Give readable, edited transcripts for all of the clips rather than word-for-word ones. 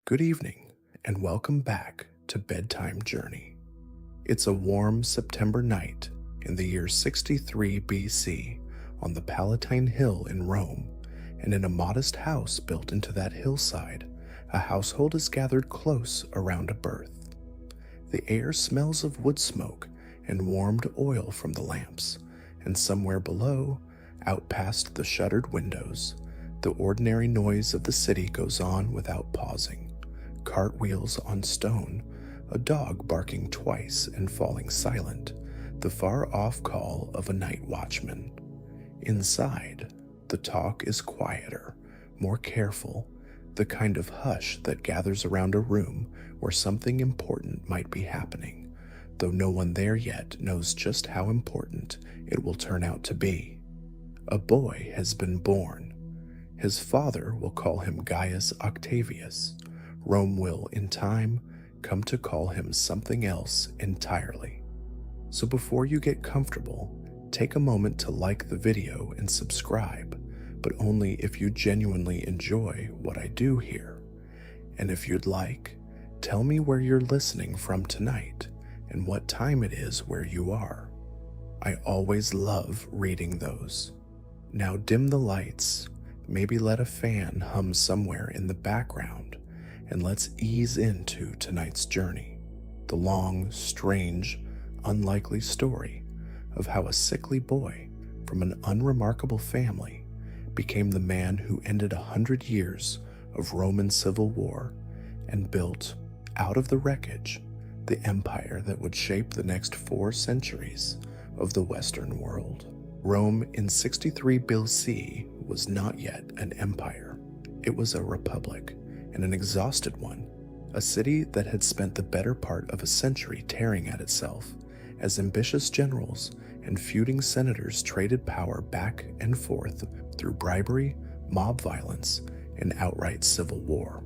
Good evening, and welcome back to Bedtime Journey. It's a warm September night in the year 63 BC on the Palatine Hill in Rome, and in a modest house built into that hillside, a household is gathered close around a berth. The air smells of wood smoke and warmed oil from the lamps, and somewhere below, out past the shuttered windows, the ordinary noise of the city goes on without pausing. Cartwheels on stone, a dog barking twice and falling silent, the far-off call of a night watchman. Inside, the talk is quieter, more careful, the kind of hush that gathers around a room where something important might be happening, though no one there yet knows just how important it will turn out to be. A boy has been born. His father will call him Gaius Octavius. Rome will, in time, come to call him something else entirely. So before you get comfortable, take a moment to like the video and subscribe, but only if you genuinely enjoy what I do here. And if you'd like, tell me where you're listening from tonight and what time it is where you are. I always love reading those. Now dim the lights, maybe let a fan hum somewhere in the background, and let's ease into tonight's journey, the long, strange, unlikely story of how a sickly boy from an unremarkable family became the man who ended 100 years of Roman civil war and built, out of the wreckage, the empire that would shape the next 4 centuries of the Western world. Rome in 63 BC was not yet an empire. It was a republic, and an exhausted one, a city that had spent the better part of a century tearing at itself as ambitious generals and feuding senators traded power back and forth through bribery, mob violence, and outright civil war.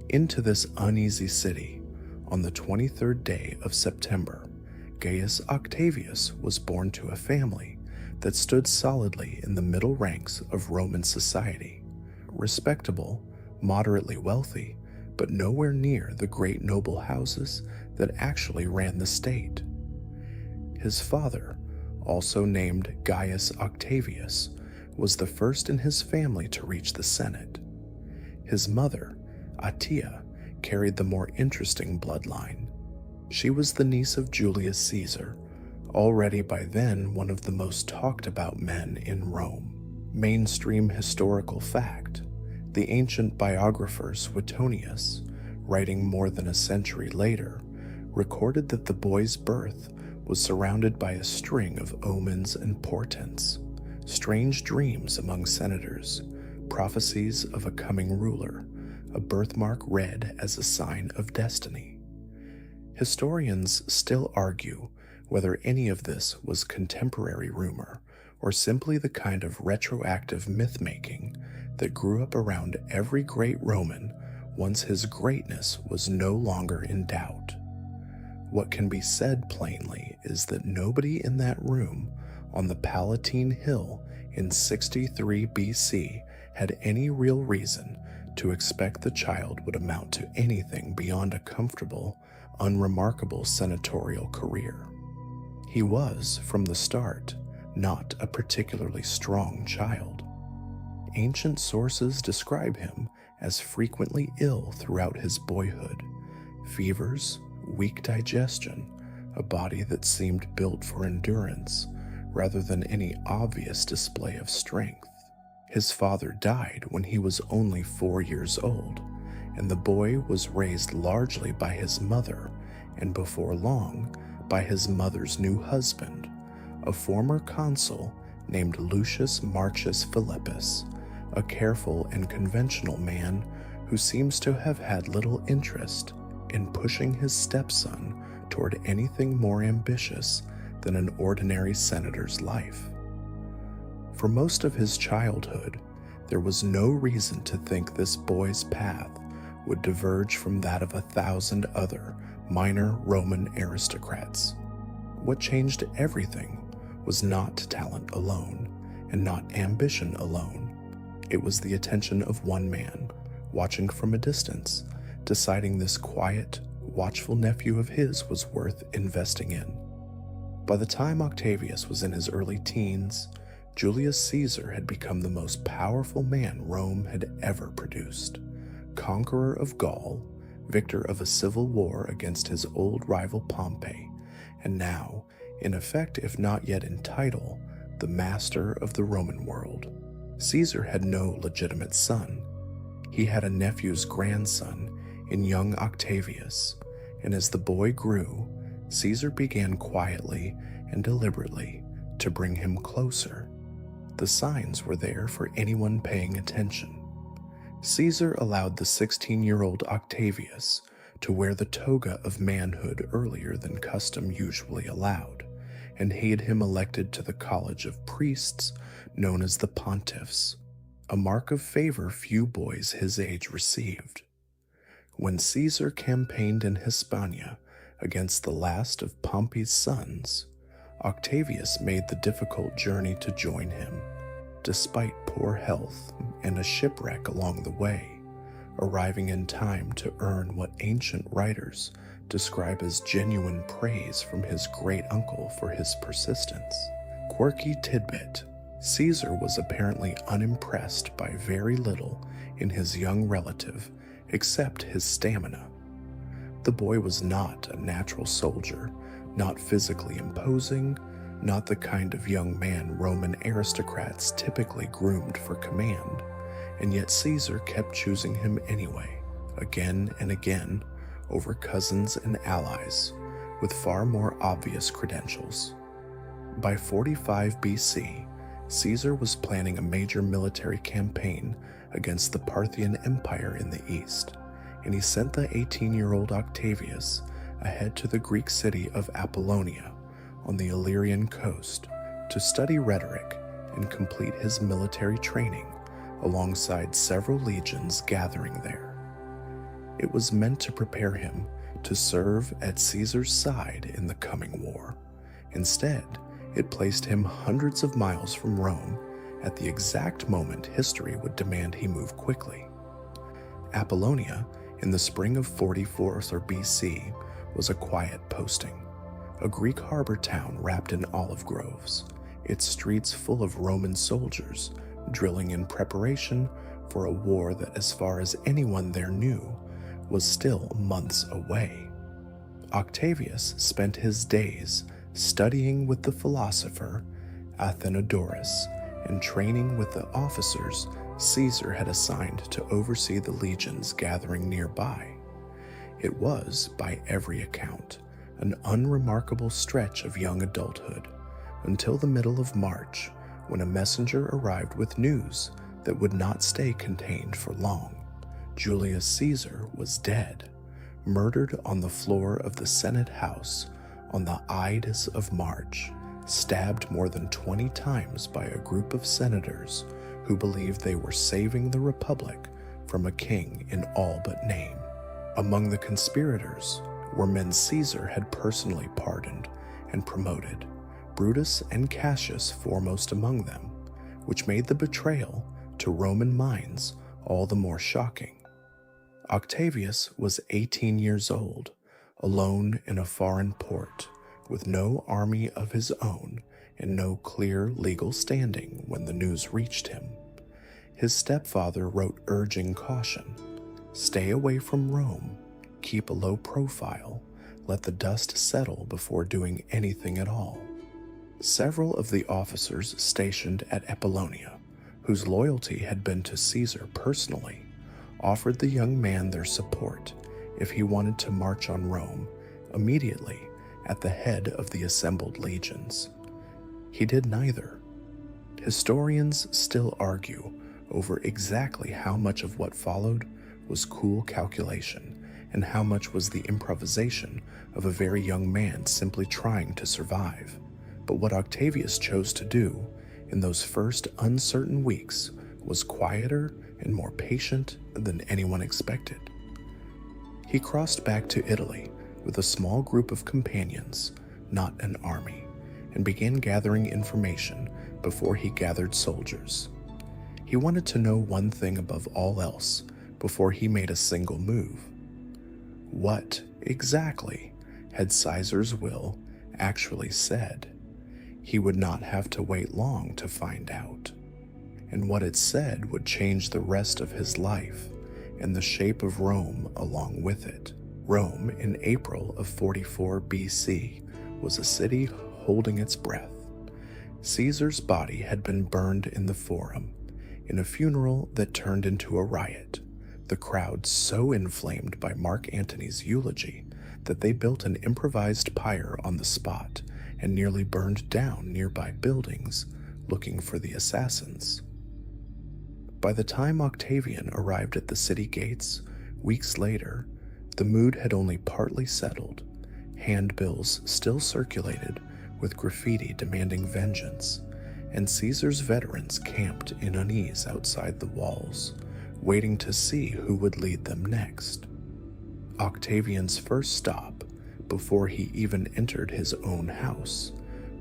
Into this uneasy city, on the 23rd day of September, Gaius Octavius was born to a family that stood solidly in the middle ranks of Roman society, respectable, moderately wealthy, but nowhere near the great noble houses that actually ran the state. His father, also named Gaius Octavius, was the first in his family to reach the Senate. His mother, Attia, carried the more interesting bloodline. She was the niece of Julius Caesar, already by then one of the most talked about men in Rome. Mainstream historical fact: the ancient biographer Suetonius, writing more than a century later, recorded that the boy's birth was surrounded by a string of omens and portents, strange dreams among senators, prophecies of a coming ruler, a birthmark read as a sign of destiny. Historians still argue whether any of this was contemporary rumor or simply the kind of retroactive myth-making that grew up around every great Roman once his greatness was no longer in doubt. What can be said plainly is that nobody in that room on the Palatine Hill in 63 BC had any real reason to expect the child would amount to anything beyond a comfortable, unremarkable senatorial career. He was, from the start, not a particularly strong child. Ancient sources describe him as frequently ill throughout his boyhood, fevers, weak digestion, a body that seemed built for endurance rather than any obvious display of strength. His father died when he was only 4 years old, and the boy was raised largely by his mother, and before long, by his mother's new husband, a former consul named Lucius Marcius Philippus, a careful and conventional man who seems to have had little interest in pushing his stepson toward anything more ambitious than an ordinary senator's life. For most of his childhood, there was no reason to think this boy's path would diverge from that of 1,000 other minor Roman aristocrats. What changed everything was not talent alone, and not ambition alone. It was the attention of one man, watching from a distance, deciding this quiet, watchful nephew of his was worth investing in. By the time Octavius was in his early teens, Julius Caesar had become the most powerful man Rome had ever produced. Conqueror of Gaul, victor of a civil war against his old rival Pompey, and now, in effect if not yet in title, the master of the Roman world. Caesar had no legitimate son. He had a nephew's grandson in young Octavius, and as the boy grew, Caesar began quietly and deliberately to bring him closer. The signs were there for anyone paying attention. Caesar allowed the 16-year-old Octavius to wear the toga of manhood earlier than custom usually allowed, and had him elected to the college of priests known as the pontiffs, a mark of favor few boys his age received. When Caesar campaigned in Hispania against the last of Pompey's sons, Octavius made the difficult journey to join him, despite poor health and a shipwreck along the way, arriving in time to earn what ancient writers describe as genuine praise from his great-uncle for his persistence. Quirky tidbit: Caesar was apparently unimpressed by very little in his young relative except his stamina. The boy was not a natural soldier, not physically imposing, not the kind of young man Roman aristocrats typically groomed for command, and yet Caesar kept choosing him anyway, again and again, over cousins and allies, with far more obvious credentials. By 45 BC, Caesar was planning a major military campaign against the Parthian Empire in the east, and he sent the 18-year-old Octavius ahead to the Greek city of Apollonia on the Illyrian coast to study rhetoric and complete his military training alongside several legions gathering there. It was meant to prepare him to serve at Caesar's side in the coming war. Instead, it placed him hundreds of miles from Rome at the exact moment history would demand he move quickly. Apollonia, in the spring of 44 or BC, was a quiet posting, a Greek harbor town wrapped in olive groves, its streets full of Roman soldiers drilling in preparation for a war that, as far as anyone there knew, was still months away. Octavius spent his days studying with the philosopher Athenodorus and training with the officers Caesar had assigned to oversee the legions gathering nearby. It was, by every account, an unremarkable stretch of young adulthood, until the middle of March, when a messenger arrived with news that would not stay contained for long. Julius Caesar was dead, murdered on the floor of the Senate House on the Ides of March, stabbed more than 20 times by a group of senators who believed they were saving the Republic from a king in all but name. Among the conspirators were men Caesar had personally pardoned and promoted, Brutus and Cassius foremost among them, which made the betrayal to Roman minds all the more shocking. Octavius was 18 years old, alone in a foreign port, with no army of his own and no clear legal standing when the news reached him. His stepfather wrote urging caution: stay away from Rome, keep a low profile, let the dust settle before doing anything at all. Several of the officers stationed at Apollonia, whose loyalty had been to Caesar personally, offered the young man their support if he wanted to march on Rome immediately at the head of the assembled legions. He did neither. Historians still argue over exactly how much of what followed was cool calculation and how much was the improvisation of a very young man simply trying to survive. But what Octavius chose to do in those first uncertain weeks was quieter and more patient than anyone expected. He crossed back to Italy with a small group of companions, not an army, and began gathering information before he gathered soldiers. He wanted to know one thing above all else before he made a single move: What exactly had Caesar's will actually said? He would not have to wait long to find out. And what it said would change the rest of his life and the shape of Rome along with it. Rome, in April of 44 BC, was a city holding its breath. Caesar's body had been burned in the Forum, in a funeral that turned into a riot. The crowd so inflamed by Mark Antony's eulogy that they built an improvised pyre on the spot and nearly burned down nearby buildings looking for the assassins. By the time Octavian arrived at the city gates, weeks later, the mood had only partly settled. Handbills still circulated with graffiti demanding vengeance, and Caesar's veterans camped in unease outside the walls, waiting to see who would lead them next. Octavian's first stop, before he even entered his own house,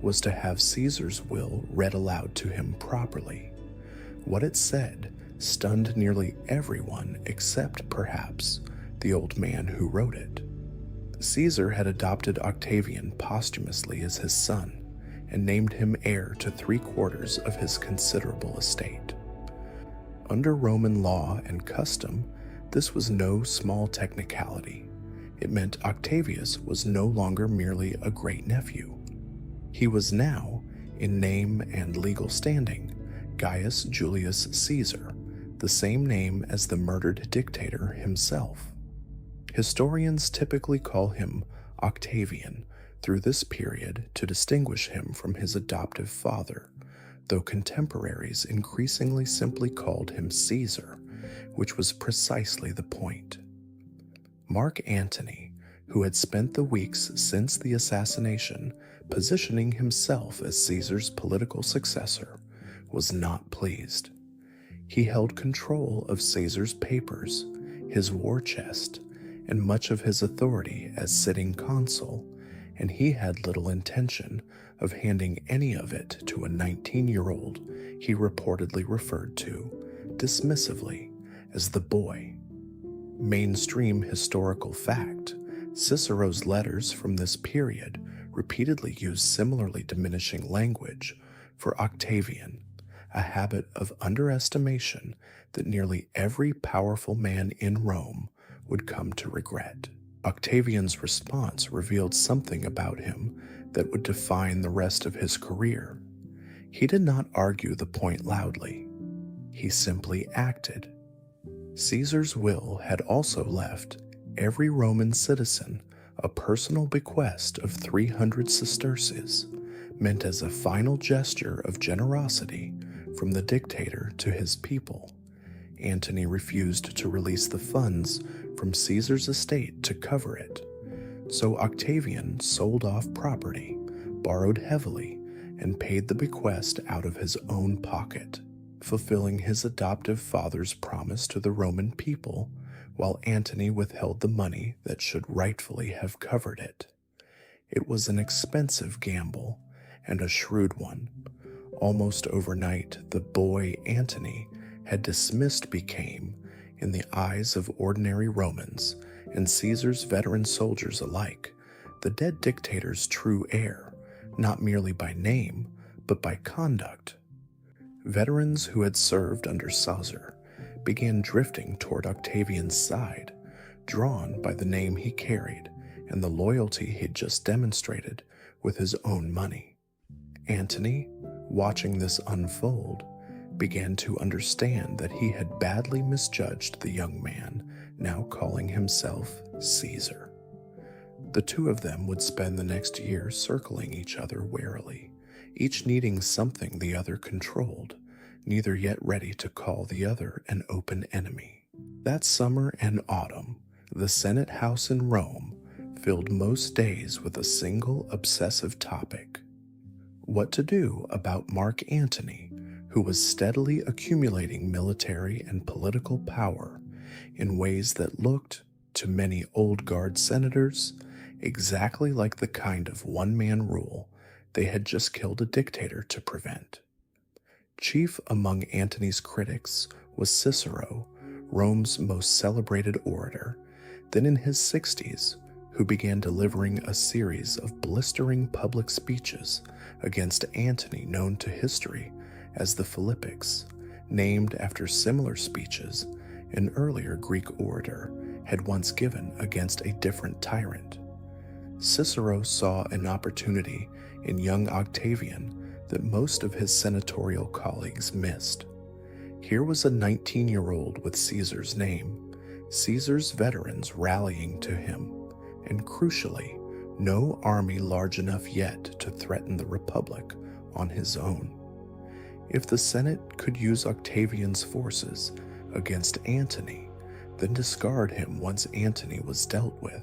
was to have Caesar's will read aloud to him properly. What it said stunned nearly everyone except, perhaps, the old man who wrote it. Caesar had adopted Octavian posthumously as his son and named him heir to 3/4 of his considerable estate. Under Roman law and custom, this was no small technicality. It meant Octavius was no longer merely a great-nephew. He was now, in name and legal standing, Gaius Julius Caesar, the same name as the murdered dictator himself. Historians typically call him Octavian through this period to distinguish him from his adoptive father, though contemporaries increasingly simply called him Caesar, which was precisely the point. Mark Antony, who had spent the weeks since the assassination positioning himself as Caesar's political successor, was not pleased. He held control of Caesar's papers, his war chest, and much of his authority as sitting consul, and he had little intention of handing any of it to a 19-year-old he reportedly referred to, dismissively, as the boy. Mainstream historical fact, Cicero's letters from this period repeatedly use similarly diminishing language for Octavian, a habit of underestimation that nearly every powerful man in Rome would come to regret. Octavian's response revealed something about him that would define the rest of his career. He did not argue the point loudly. He simply acted. Caesar's will had also left every Roman citizen a personal bequest of 300 sesterces, meant as a final gesture of generosity from the dictator to his people. Antony refused to release the funds from Caesar's estate to cover it, so Octavian sold off property, borrowed heavily, and paid the bequest out of his own pocket, fulfilling his adoptive father's promise to the Roman people, while Antony withheld the money that should rightfully have covered it. It was an expensive gamble, and a shrewd one. Almost overnight, the boy Antony had dismissed became, in the eyes of ordinary Romans and Caesar's veteran soldiers alike, the dead dictator's true heir, not merely by name, but by conduct. Veterans who had served under Caesar began drifting toward Octavian's side, drawn by the name he carried and the loyalty he'd just demonstrated with his own money. Antony, watching this unfold, began to understand that he had badly misjudged the young man now calling himself Caesar. The two of them would spend the next year circling each other warily, each needing something the other controlled, neither yet ready to call the other an open enemy. That summer and autumn, the Senate House in Rome filled most days with a single obsessive topic: what to do about Mark Antony, who was steadily accumulating military and political power in ways that looked, to many old guard senators, exactly like the kind of one-man rule they had just killed a dictator to prevent. Chief among Antony's critics was Cicero, Rome's most celebrated orator, then in his 60s, who began delivering a series of blistering public speeches against Antony known to history as the Philippics, named after similar speeches an earlier Greek orator had once given against a different tyrant. Cicero saw an opportunity in young Octavian that most of his senatorial colleagues missed. Here was a 19-year-old with Caesar's name, Caesar's veterans rallying to him, and crucially, no army large enough yet to threaten the Republic on his own. If the Senate could use Octavian's forces against Antony, then discard him once Antony was dealt with,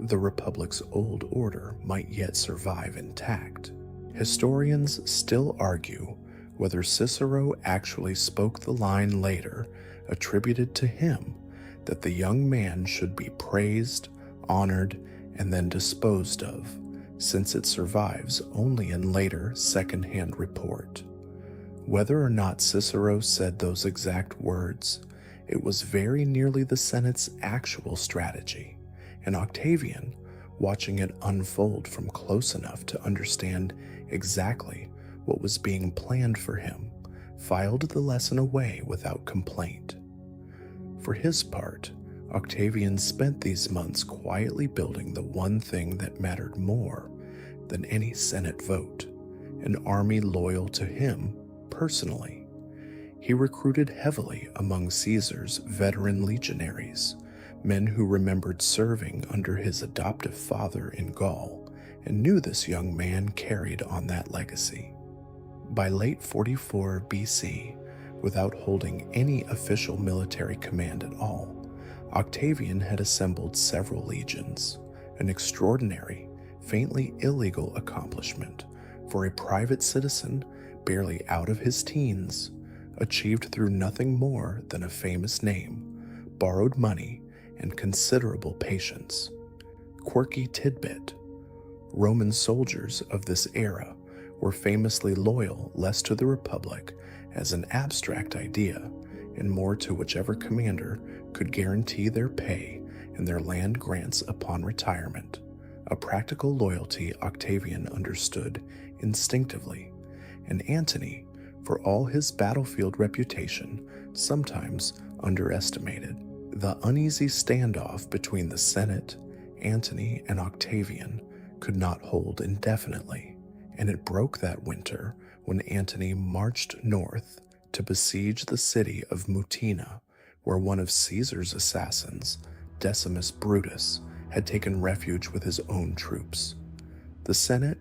the Republic's old order might yet survive intact. Historians still argue whether Cicero actually spoke the line later attributed to him that the young man should be praised, honored, and then disposed of, since it survives only in later second-hand report. Whether or not Cicero said those exact words, it was very nearly the Senate's actual strategy, and Octavian, watching it unfold from close enough to understand exactly what was being planned for him, filed the lesson away without complaint. For his part, Octavian spent these months quietly building the one thing that mattered more than any Senate vote, an army loyal to him personally. He recruited heavily among Caesar's veteran legionaries, men who remembered serving under his adoptive father in Gaul and knew this young man carried on that legacy. By late 44 BC, without holding any official military command at all, Octavian had assembled several legions, an extraordinary, faintly illegal accomplishment for a private citizen barely out of his teens, achieved through nothing more than a famous name, borrowed money, and considerable patience. Quirky tidbit: Roman soldiers of this era were famously loyal less to the Republic as an abstract idea and more to whichever commander could guarantee their pay and their land grants upon retirement, a practical loyalty Octavian understood instinctively, and Antony, for all his battlefield reputation, sometimes underestimated. The uneasy standoff between the Senate, Antony, and Octavian could not hold indefinitely, and it broke that winter when Antony marched north to besiege the city of Mutina, where one of Caesar's assassins, Decimus Brutus, had taken refuge with his own troops. The Senate,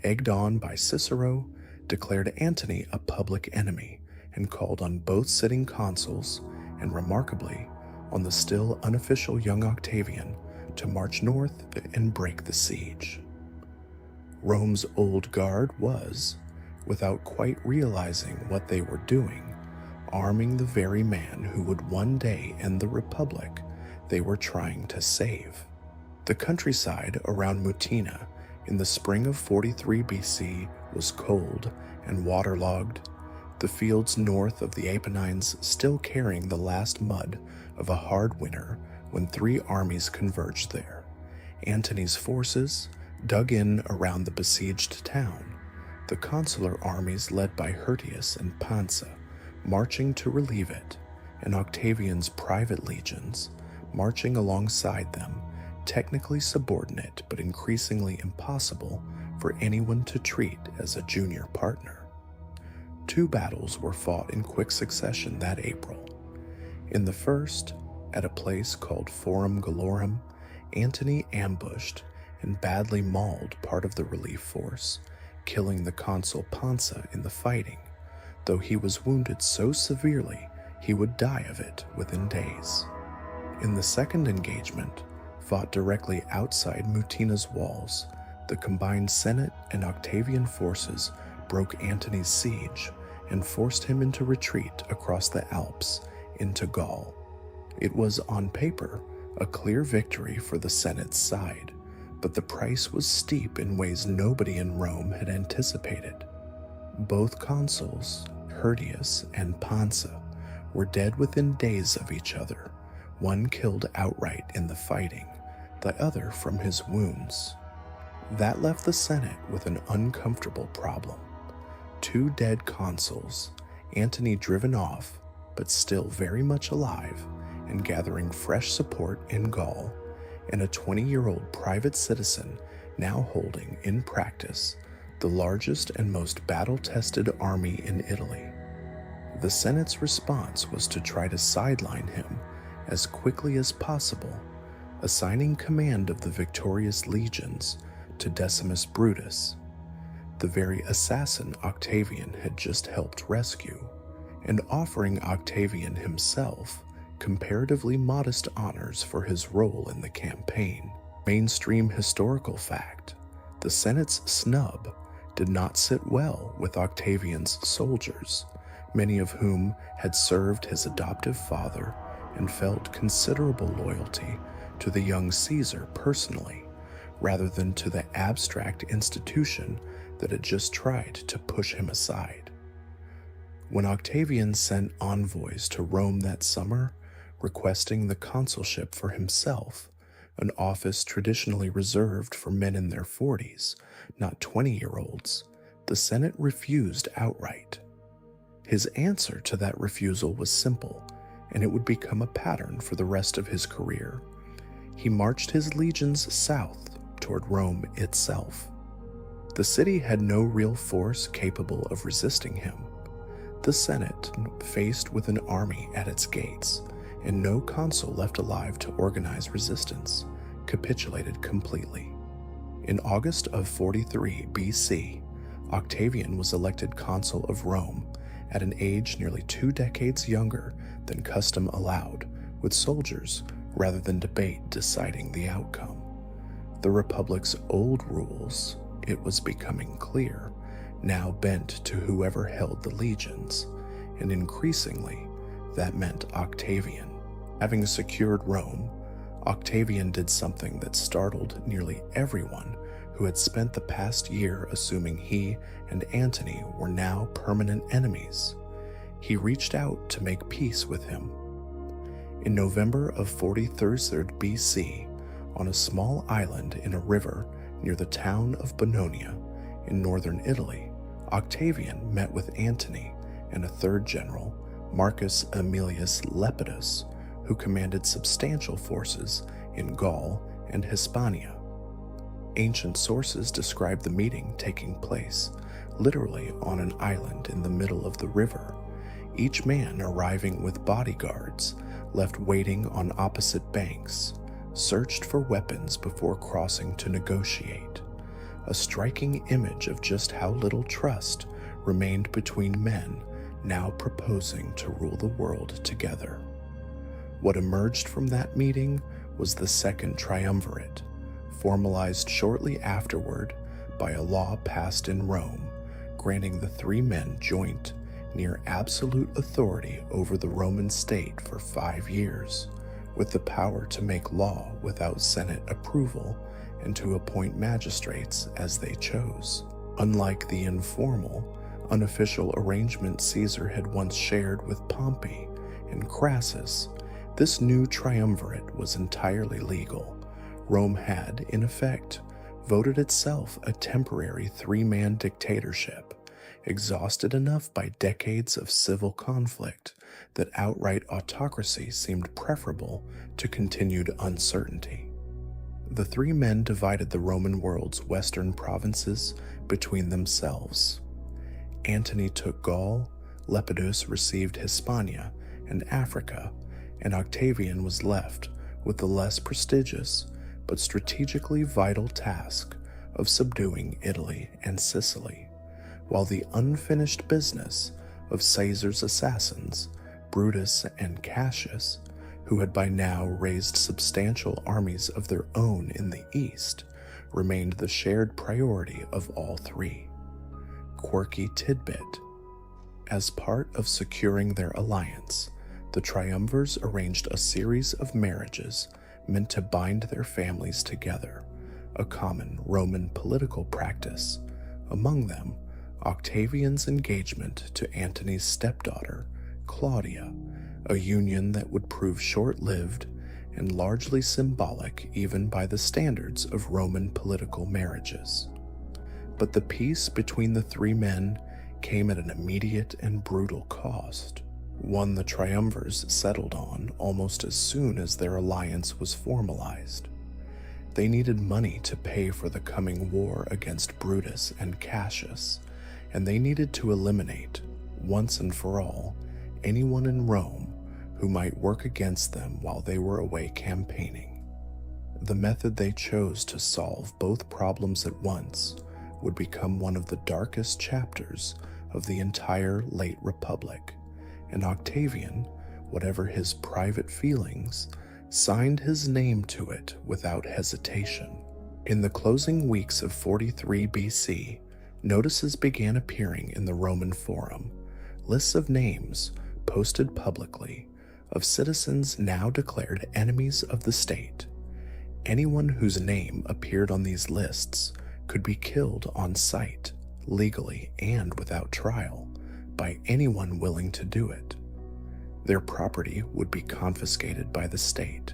egged on by Cicero, declared Antony a public enemy and called on both sitting consuls, and remarkably, on the still unofficial young Octavian, to march north and break the siege. Rome's old guard was, without quite realizing what they were doing, arming the very man who would one day end the Republic they were trying to save. The countryside around Mutina in the spring of 43 BC was cold and waterlogged, the fields north of the Apennines still carrying the last mud of a hard winter when three armies converged there. Antony's forces dug in around the besieged town, the consular armies led by Hirtius and Pansa marching to relieve it, and Octavian's private legions marching alongside them, technically subordinate but increasingly impossible for anyone to treat as a junior partner. Two battles were fought in quick succession that April. In the first, at a place called Forum Gallorum, Antony ambushed and badly mauled part of the relief force, killing the consul Pansa in the fighting, though he was wounded so severely he would die of it within days. In the second engagement, fought directly outside Mutina's walls, the combined Senate and Octavian forces broke Antony's siege and forced him into retreat across the Alps into Gaul. It was on paper a clear victory for the Senate's side, but the price was steep in ways nobody in Rome had anticipated. Both consuls, Hirtius and Pansa, were dead within days of each other, one killed outright in the fighting, the other from his wounds. That left the Senate with an uncomfortable problem. 2 dead consuls, Antony driven off, but still very much alive and gathering fresh support in Gaul, and a 20-year-old private citizen now holding, in practice, the largest and most battle-tested army in Italy. The Senate's response was to try to sideline him as quickly as possible, assigning command of the victorious legions to Decimus Brutus, the very assassin Octavian had just helped rescue, and offering Octavian himself comparatively modest honors for his role in the campaign. Mainstream historical fact: the Senate's snub did not sit well with Octavian's soldiers, many of whom had served his adoptive father and felt considerable loyalty to the young Caesar personally, rather than to the abstract institution that had just tried to push him aside. When Octavian sent envoys to Rome that summer, requesting the consulship for himself, an office traditionally reserved for men in their 40s, not 20-year-olds, the Senate refused outright. His answer to that refusal was simple, and it would become a pattern for the rest of his career. He marched his legions south toward Rome itself. The city had no real force capable of resisting him. The Senate, faced with an army at its gates, and no consul left alive to organize resistance, capitulated completely. In August of 43 BC, Octavian was elected consul of Rome at an age nearly 2 decades younger than custom allowed, with soldiers rather than debate deciding the outcome. The Republic's old rules, it was becoming clear, now bent to whoever held the legions, and increasingly, that meant Octavian. Having secured Rome, Octavian did something that startled nearly everyone who had spent the past year assuming he and Antony were now permanent enemies. He reached out to make peace with him. In November of 43 BC, on a small island in a river near the town of Bononia in northern Italy, Octavian met with Antony and a third general, Marcus Aemilius Lepidus, who commanded substantial forces in Gaul and Hispania. Ancient sources describe the meeting taking place literally on an island in the middle of the river, each man arriving with bodyguards left waiting on opposite banks, searched for weapons before crossing to negotiate, a striking image of just how little trust remained between men now proposing to rule the world together. What emerged from that meeting was the Second Triumvirate, formalized shortly afterward by a law passed in Rome, granting the 3 men joint, near absolute authority over the Roman state for 5 years, with the power to make law without Senate approval and to appoint magistrates as they chose. Unlike the informal, unofficial arrangement Caesar had once shared with Pompey and Crassus, this new triumvirate was entirely legal. Rome had, in effect, voted itself a temporary 3-man dictatorship, exhausted enough by decades of civil conflict that outright autocracy seemed preferable to continued uncertainty. The 3 men divided the Roman world's western provinces between themselves. Antony took Gaul, Lepidus received Hispania and Africa, and Octavian was left with the less prestigious but strategically vital task of subduing Italy and Sicily, while the unfinished business of Caesar's assassins, Brutus and Cassius, who had by now raised substantial armies of their own in the east, remained the shared priority of all 3. Quirky tidbit: as part of securing their alliance, the triumvirs arranged a series of marriages meant to bind their families together, a common Roman political practice, among them Octavian's engagement to Antony's stepdaughter, Claudia, a union that would prove short-lived and largely symbolic even by the standards of Roman political marriages. But the peace between the three men came at an immediate and brutal cost, one the triumvirs settled on almost as soon as their alliance was formalized. They needed money to pay for the coming war against Brutus and Cassius, and they needed to eliminate, once and for all, anyone in Rome who might work against them while they were away campaigning. The method they chose to solve both problems at once would become one of the darkest chapters of the entire late Republic, and Octavian, whatever his private feelings, signed his name to it without hesitation. In the closing weeks of 43 BC, notices began appearing in the Roman Forum, lists of names posted publicly of citizens now declared enemies of the state. Anyone whose name appeared on these lists could be killed on sight, legally and without trial, by anyone willing to do it. Their property would be confiscated by the state,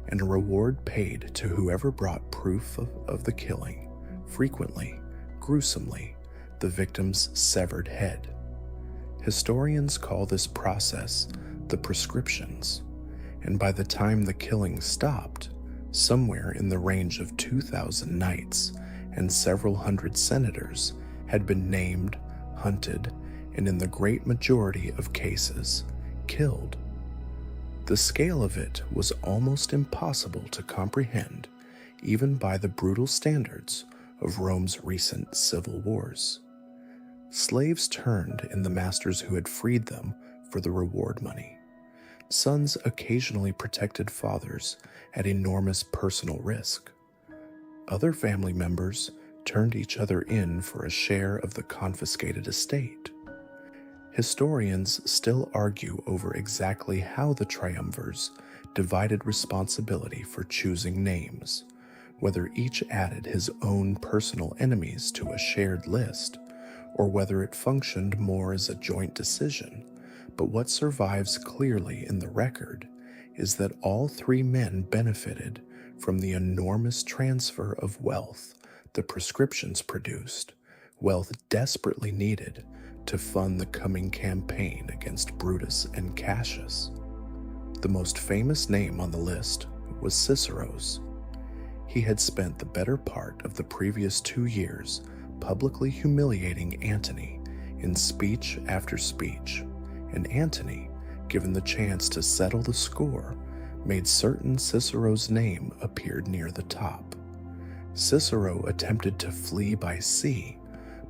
and a reward paid to whoever brought proof of the killing, frequently, gruesomely, the victim's severed head. Historians call this process the prescriptions, and by the time the killing stopped, somewhere in the range of 2,000 knights and several hundred senators had been named, hunted, and in the great majority of cases, killed. The scale of it was almost impossible to comprehend, even by the brutal standards of Rome's recent civil wars. Slaves turned in the masters who had freed them for the reward money. Sons occasionally protected fathers at enormous personal risk. Other family members turned each other in for a share of the confiscated estate. Historians still argue over exactly how the triumvirs divided responsibility for choosing names, whether each added his own personal enemies to a shared list, or whether it functioned more as a joint decision. But what survives clearly in the record is that all three men benefited from the enormous transfer of wealth the prescriptions produced, wealth desperately needed to fund the coming campaign against Brutus and Cassius. The most famous name on the list was Cicero's. He had spent the better part of the previous 2 years publicly humiliating Antony in speech after speech, and Antony, given the chance to settle the score, made certain Cicero's name appeared near the top. Cicero attempted to flee by sea,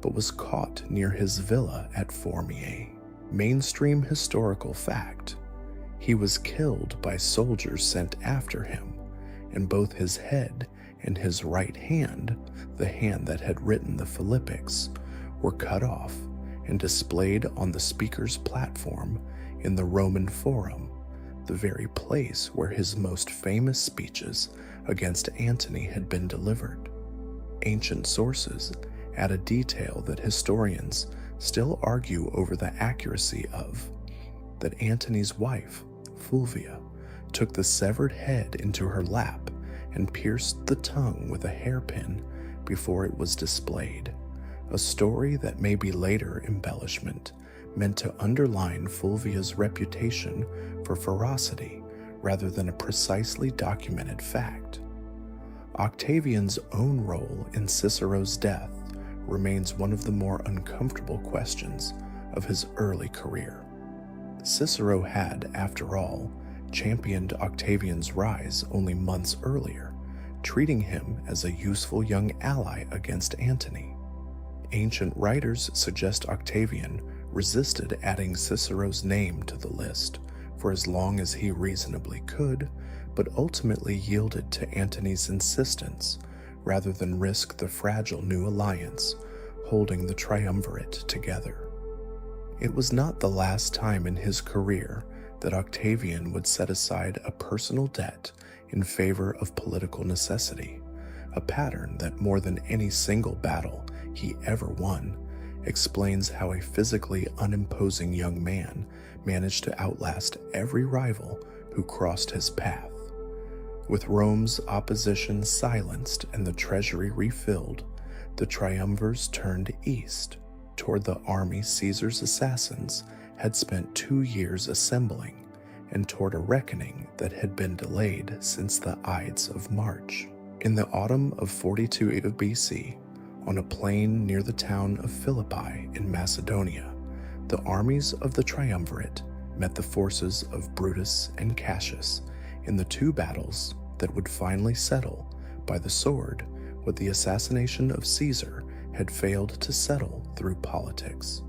but was caught near his villa at Formiae. Mainstream historical fact. He was killed by soldiers sent after him, and both his head and his right hand, the hand that had written the Philippics, were cut off and displayed on the speaker's platform in the Roman Forum, the very place where his most famous speeches against Antony had been delivered. Ancient sources add a detail that historians still argue over the accuracy of, that Antony's wife, Fulvia, took the severed head into her lap and pierced the tongue with a hairpin before it was displayed, a story that may be later embellishment meant to underline Fulvia's reputation for ferocity rather than a precisely documented fact. Octavian's own role in Cicero's death remains one of the more uncomfortable questions of his early career. Cicero had, after all, championed Octavian's rise only months earlier, treating him as a useful young ally against Antony. Ancient writers suggest Octavian resisted adding Cicero's name to the list for as long as he reasonably could, but ultimately yielded to Antony's insistence rather than risk the fragile new alliance holding the triumvirate together. It was not the last time in his career that Octavian would set aside a personal debt in favor of political necessity, a pattern that more than any single battle he ever won explains how a physically unimposing young man managed to outlast every rival who crossed his path. With Rome's opposition silenced and the treasury refilled, the triumvirs turned east toward the army Caesar's assassins had spent 2 years assembling, and toward a reckoning that had been delayed since the Ides of March. In the autumn of 42 BC, on a plain near the town of Philippi in Macedonia, the armies of the triumvirate met the forces of Brutus and Cassius in the 2 battles that would finally settle by the sword what the assassination of Caesar had failed to settle through politics.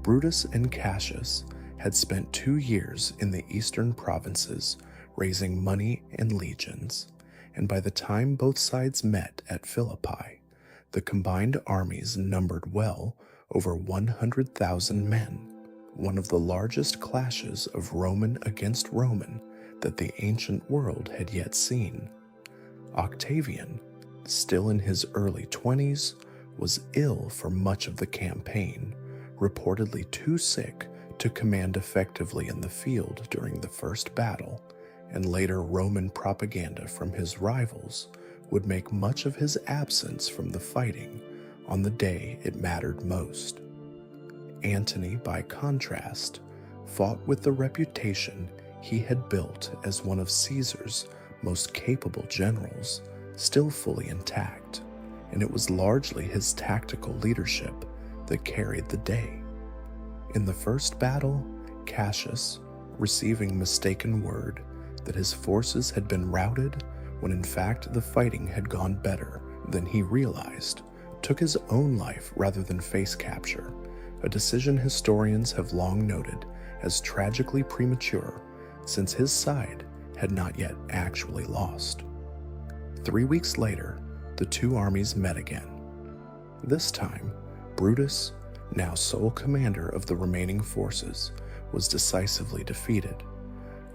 Brutus and Cassius had spent 2 years in the eastern provinces raising money and legions, and by the time both sides met at Philippi, the combined armies numbered well over 100,000 men, one of the largest clashes of Roman against Roman that the ancient world had yet seen. Octavian, still in his early 20s, was ill for much of the campaign, reportedly too sick to command effectively in the field during the first battle, and later Roman propaganda from his rivals would make much of his absence from the fighting on the day it mattered most. Antony, by contrast, fought with the reputation he had built as one of Caesar's most capable generals still fully intact, and it was largely his tactical leadership that carried the day. In the first battle, Cassius, receiving mistaken word that his forces had been routed when in fact the fighting had gone better than he realized, took his own life rather than face capture, a decision historians have long noted as tragically premature since his side had not yet actually lost. 3 weeks later, the 2 armies met again. This time, Brutus, now sole commander of the remaining forces, was decisively defeated.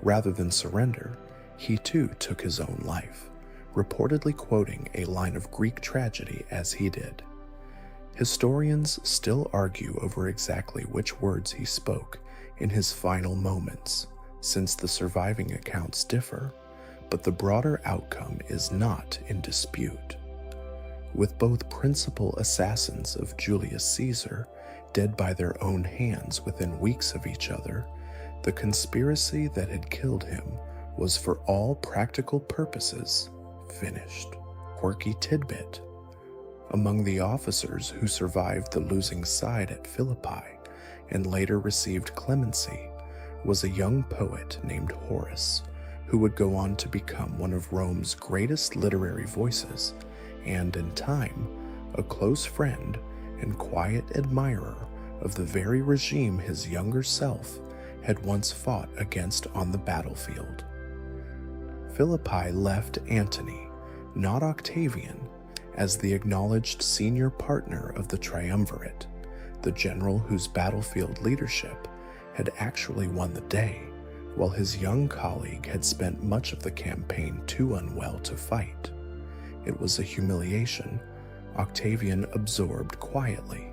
Rather than surrender, he too took his own life, reportedly quoting a line of Greek tragedy as he did. Historians still argue over exactly which words he spoke in his final moments, since the surviving accounts differ, but the broader outcome is not in dispute. With both principal assassins of Julius Caesar dead by their own hands within weeks of each other, the conspiracy that had killed him was for all practical purposes finished. Quirky tidbit: among the officers who survived the losing side at Philippi and later received clemency was a young poet named Horace, who would go on to become one of Rome's greatest literary voices and, in time, a close friend and quiet admirer of the very regime his younger self had once fought against on the battlefield. Philippi left Antony, not Octavian, as the acknowledged senior partner of the triumvirate, the general whose battlefield leadership had actually won the day, while his young colleague had spent much of the campaign too unwell to fight. It was a humiliation Octavian absorbed quietly,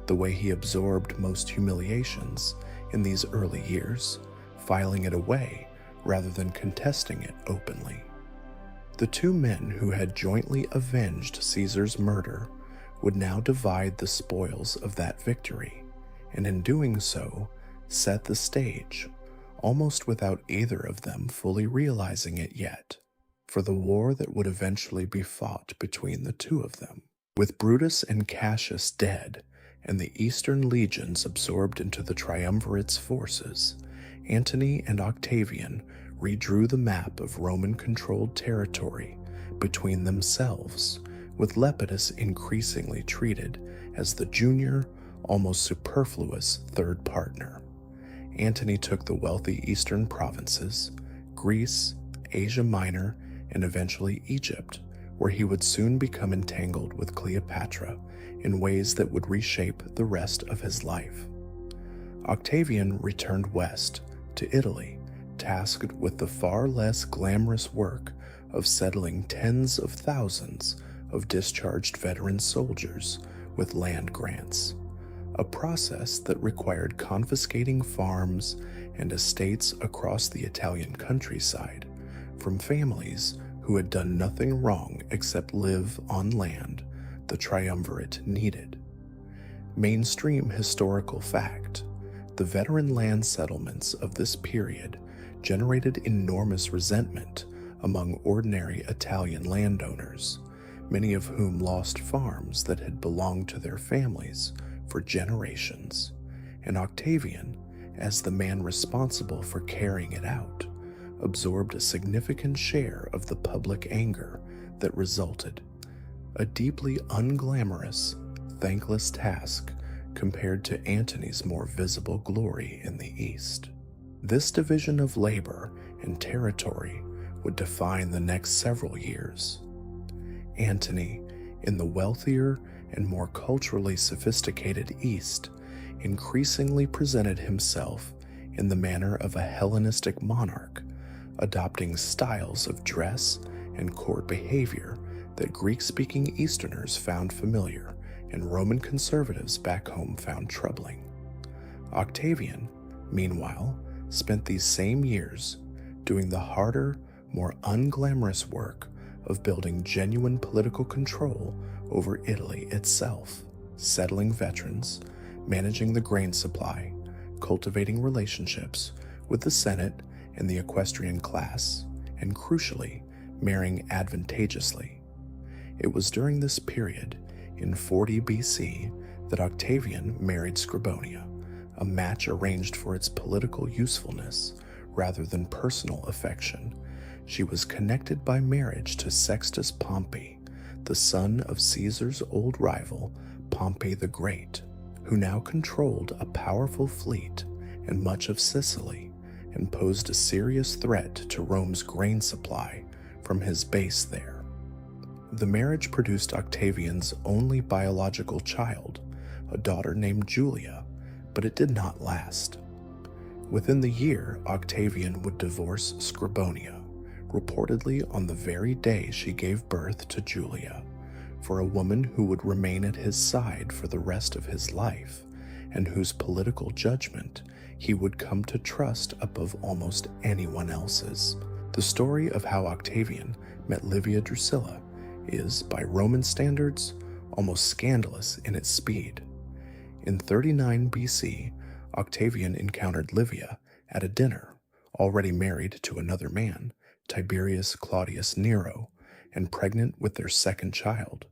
the way he absorbed most humiliations in these early years, filing it away rather than contesting it openly. The 2 men who had jointly avenged Caesar's murder would now divide the spoils of that victory, and in doing so, set the stage, almost without either of them fully realizing it yet, for the war that would eventually be fought between the 2 of them. With Brutus and Cassius dead, and the eastern legions absorbed into the triumvirate's forces, Antony and Octavian redrew the map of Roman-controlled territory between themselves, with Lepidus increasingly treated as the junior, almost superfluous third partner. Antony took the wealthy eastern provinces, Greece, Asia Minor, and eventually Egypt, where he would soon become entangled with Cleopatra in ways that would reshape the rest of his life. Octavian returned west to Italy, tasked with the far less glamorous work of settling tens of thousands of discharged veteran soldiers with land grants, a process that required confiscating farms and estates across the Italian countryside from families who had done nothing wrong except live on land the triumvirate needed. Mainstream historical fact: the veteran land settlements of this period generated enormous resentment among ordinary Italian landowners, many of whom lost farms that had belonged to their families for generations, and Octavian, as the man responsible for carrying it out, absorbed a significant share of the public anger that resulted, a deeply unglamorous, thankless task compared to Antony's more visible glory in the East. This division of labor and territory would define the next several years. Antony, in the wealthier and more culturally sophisticated East, increasingly presented himself in the manner of a Hellenistic monarch, adopting styles of dress and court behavior that Greek-speaking Easterners found familiar and Roman conservatives back home found troubling. Octavian, meanwhile, spent these same years doing the harder, more unglamorous work of building genuine political control over Italy itself, settling veterans, managing the grain supply, cultivating relationships with the Senate and the equestrian class, and crucially, marrying advantageously. It was during this period, in 40 BC, that Octavian married Scribonia, a match arranged for its political usefulness rather than personal affection. She was connected by marriage to Sextus Pompey, the son of Caesar's old rival, Pompey the Great, who now controlled a powerful fleet and much of Sicily and posed a serious threat to Rome's grain supply from his base there. The marriage produced Octavian's only biological child, a daughter named Julia, but it did not last. Within the year, Octavian would divorce Scribonia, reportedly on the very day she gave birth to Julia, for a woman who would remain at his side for the rest of his life, and whose political judgment he would come to trust above almost anyone else's. The story of how Octavian met Livia Drusilla is, by Roman standards, almost scandalous in its speed. In 39 BC, Octavian encountered Livia at a dinner, already married to another man, Tiberius Claudius Nero, and pregnant with their second child.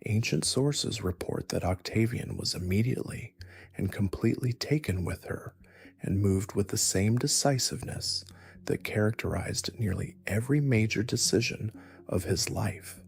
Ancient sources report that Octavian was immediately and completely taken with her and moved with the same decisiveness that characterized nearly every major decision of his life.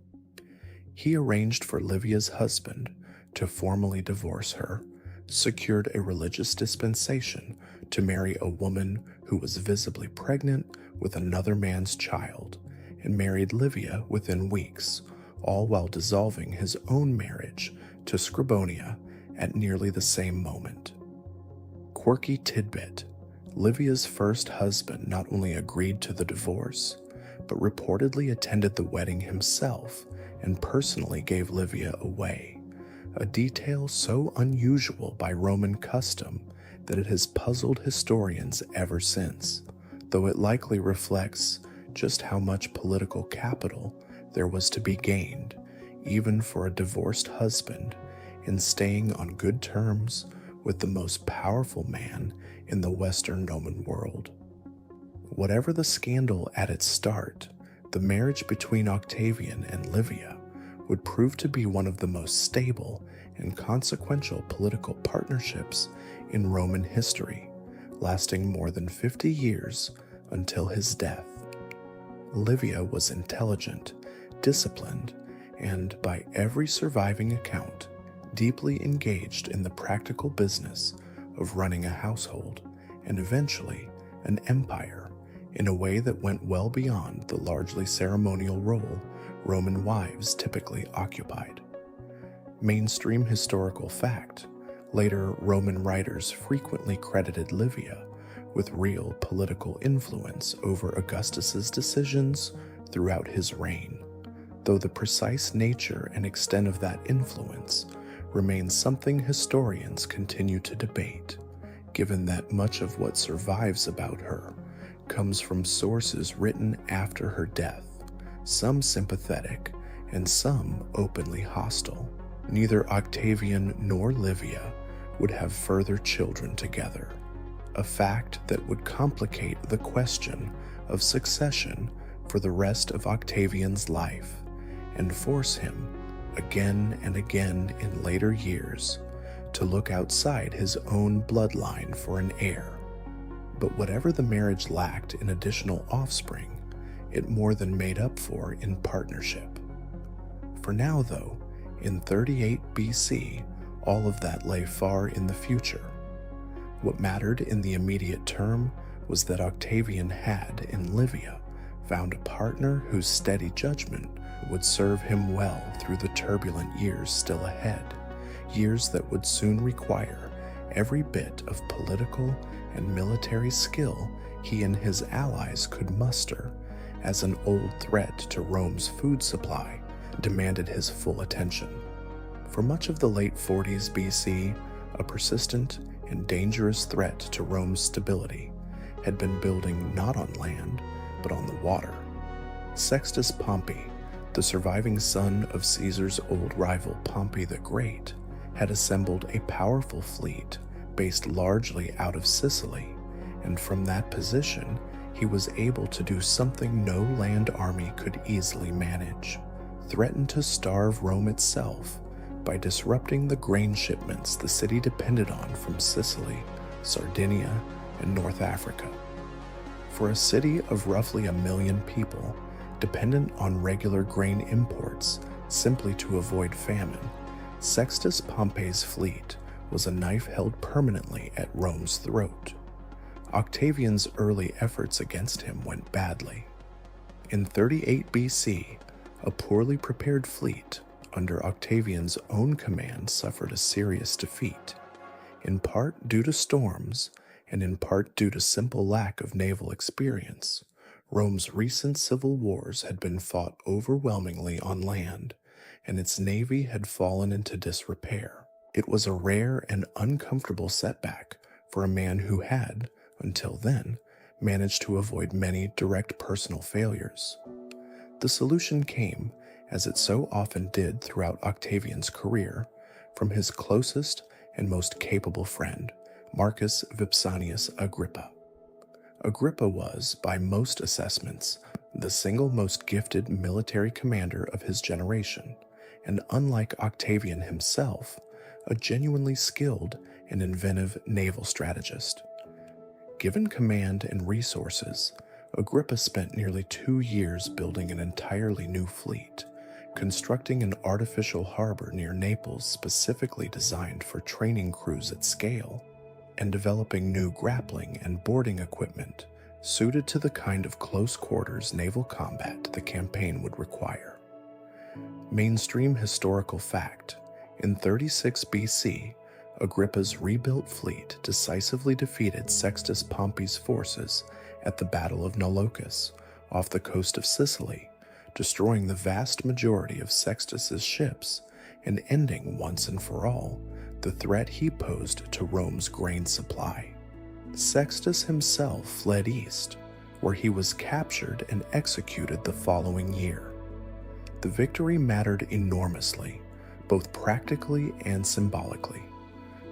He arranged for Livia's husband to formally divorce her, secured a religious dispensation to marry a woman who was visibly pregnant with another man's child, and married Livia within weeks, all while dissolving his own marriage to Scribonia at nearly the same moment. Quirky tidbit: Livia's first husband not only agreed to the divorce, but reportedly attended the wedding himself and personally gave Livia away, a detail so unusual by Roman custom that it has puzzled historians ever since, though it likely reflects just how much political capital there was to be gained, even for a divorced husband, in staying on good terms with the most powerful man in the Western Roman world. Whatever the scandal at its start, the marriage between Octavian and Livia would prove to be one of the most stable and consequential political partnerships in Roman history, lasting more than 50 years until his death. Livia was intelligent, disciplined, and, by every surviving account, deeply engaged in the practical business of running a household and eventually an empire in a way that went well beyond the largely ceremonial role Roman wives typically occupied. Mainstream historical fact: later Roman writers frequently credited Livia with real political influence over Augustus's decisions throughout his reign, though the precise nature and extent of that influence remains something historians continue to debate, given that much of what survives about her comes from sources written after her death, some sympathetic and some openly hostile. Neither Octavian nor Livia would have further children together, a fact that would complicate the question of succession for the rest of Octavian's life and force him, again and again in later years, to look outside his own bloodline for an heir. But whatever the marriage lacked in additional offspring, it more than made up for in partnership. For now, though, in 38 BC, all of that lay far in the future. What mattered in the immediate term was that Octavian had, in Livia, found a partner whose steady judgment would serve him well through the turbulent years still ahead, years that would soon require every bit of political and military skill he and his allies could muster, as an old threat to Rome's food supply demanded his full attention. For much of the late 40s BC, a persistent and dangerous threat to Rome's stability had been building not on land, but on the water. Sextus Pompey, the surviving son of Caesar's old rival Pompey the Great, had assembled a powerful fleet based largely out of Sicily, and from that position he was able to do something no land army could easily manage: threaten to starve Rome itself by disrupting the grain shipments the city depended on from Sicily, Sardinia, and North Africa. For a city of roughly 1 million people, dependent on regular grain imports simply to avoid famine, Sextus Pompey's fleet was a knife held permanently at Rome's throat. Octavian's early efforts against him went badly. In 38 BC, a poorly prepared fleet under Octavian's own command suffered a serious defeat, in part due to storms and in part due to simple lack of naval experience. Rome's recent civil wars had been fought overwhelmingly on land, and its navy had fallen into disrepair. It was a rare and uncomfortable setback for a man who had, until then, managed to avoid many direct personal failures. The solution came, as it so often did throughout Octavian's career, from his closest and most capable friend, Marcus Vipsanius Agrippa. Agrippa was, by most assessments, the single most gifted military commander of his generation, and unlike Octavian himself, a genuinely skilled and inventive naval strategist. Given command and resources, Agrippa spent nearly 2 years building an entirely new fleet, constructing an artificial harbor near Naples specifically designed for training crews at scale, and developing new grappling and boarding equipment suited to the kind of close-quarters naval combat the campaign would require. Mainstream historical fact: in 36 BC, Agrippa's rebuilt fleet decisively defeated Sextus Pompey's forces at the Battle of Nola off the coast of Sicily, destroying the vast majority of Sextus's ships and ending once and for all the threat he posed to Rome's grain supply. Sextus himself fled east, where he was captured and executed the following year. The victory mattered enormously, both practically and symbolically.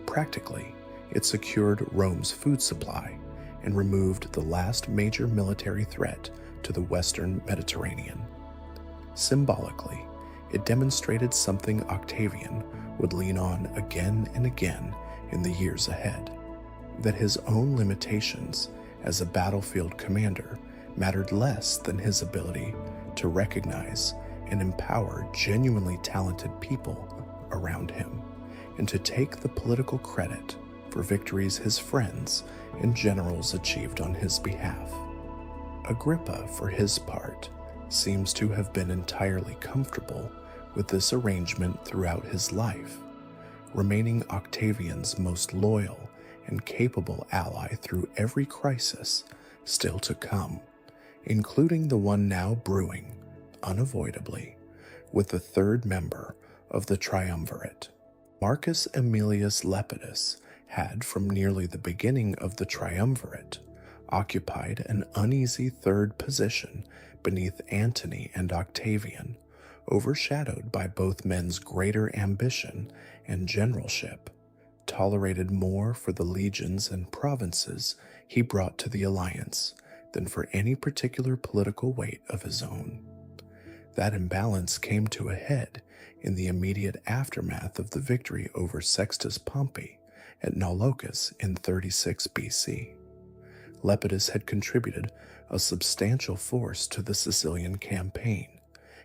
Practically, it secured Rome's food supply and removed the last major military threat to the Western Mediterranean. Symbolically, it demonstrated something Octavian would lean on again and again in the years ahead: that his own limitations as a battlefield commander mattered less than his ability to recognize and empower genuinely talented people around him, and to take the political credit for victories his friends and generals achieved on his behalf. Agrippa, for his part, seems to have been entirely comfortable with this arrangement throughout his life, remaining Octavian's most loyal and capable ally through every crisis still to come, including the one now brewing, unavoidably, with the third member of the triumvirate. Marcus Aemilius Lepidus had, from nearly the beginning of the triumvirate, occupied an uneasy third position beneath Antony and Octavian, overshadowed by both men's greater ambition and generalship, tolerated more for the legions and provinces he brought to the alliance than for any particular political weight of his own. That imbalance came to a head in the immediate aftermath of the victory over Sextus Pompey at Naulochus in 36 BC. Lepidus had contributed a substantial force to the Sicilian campaign,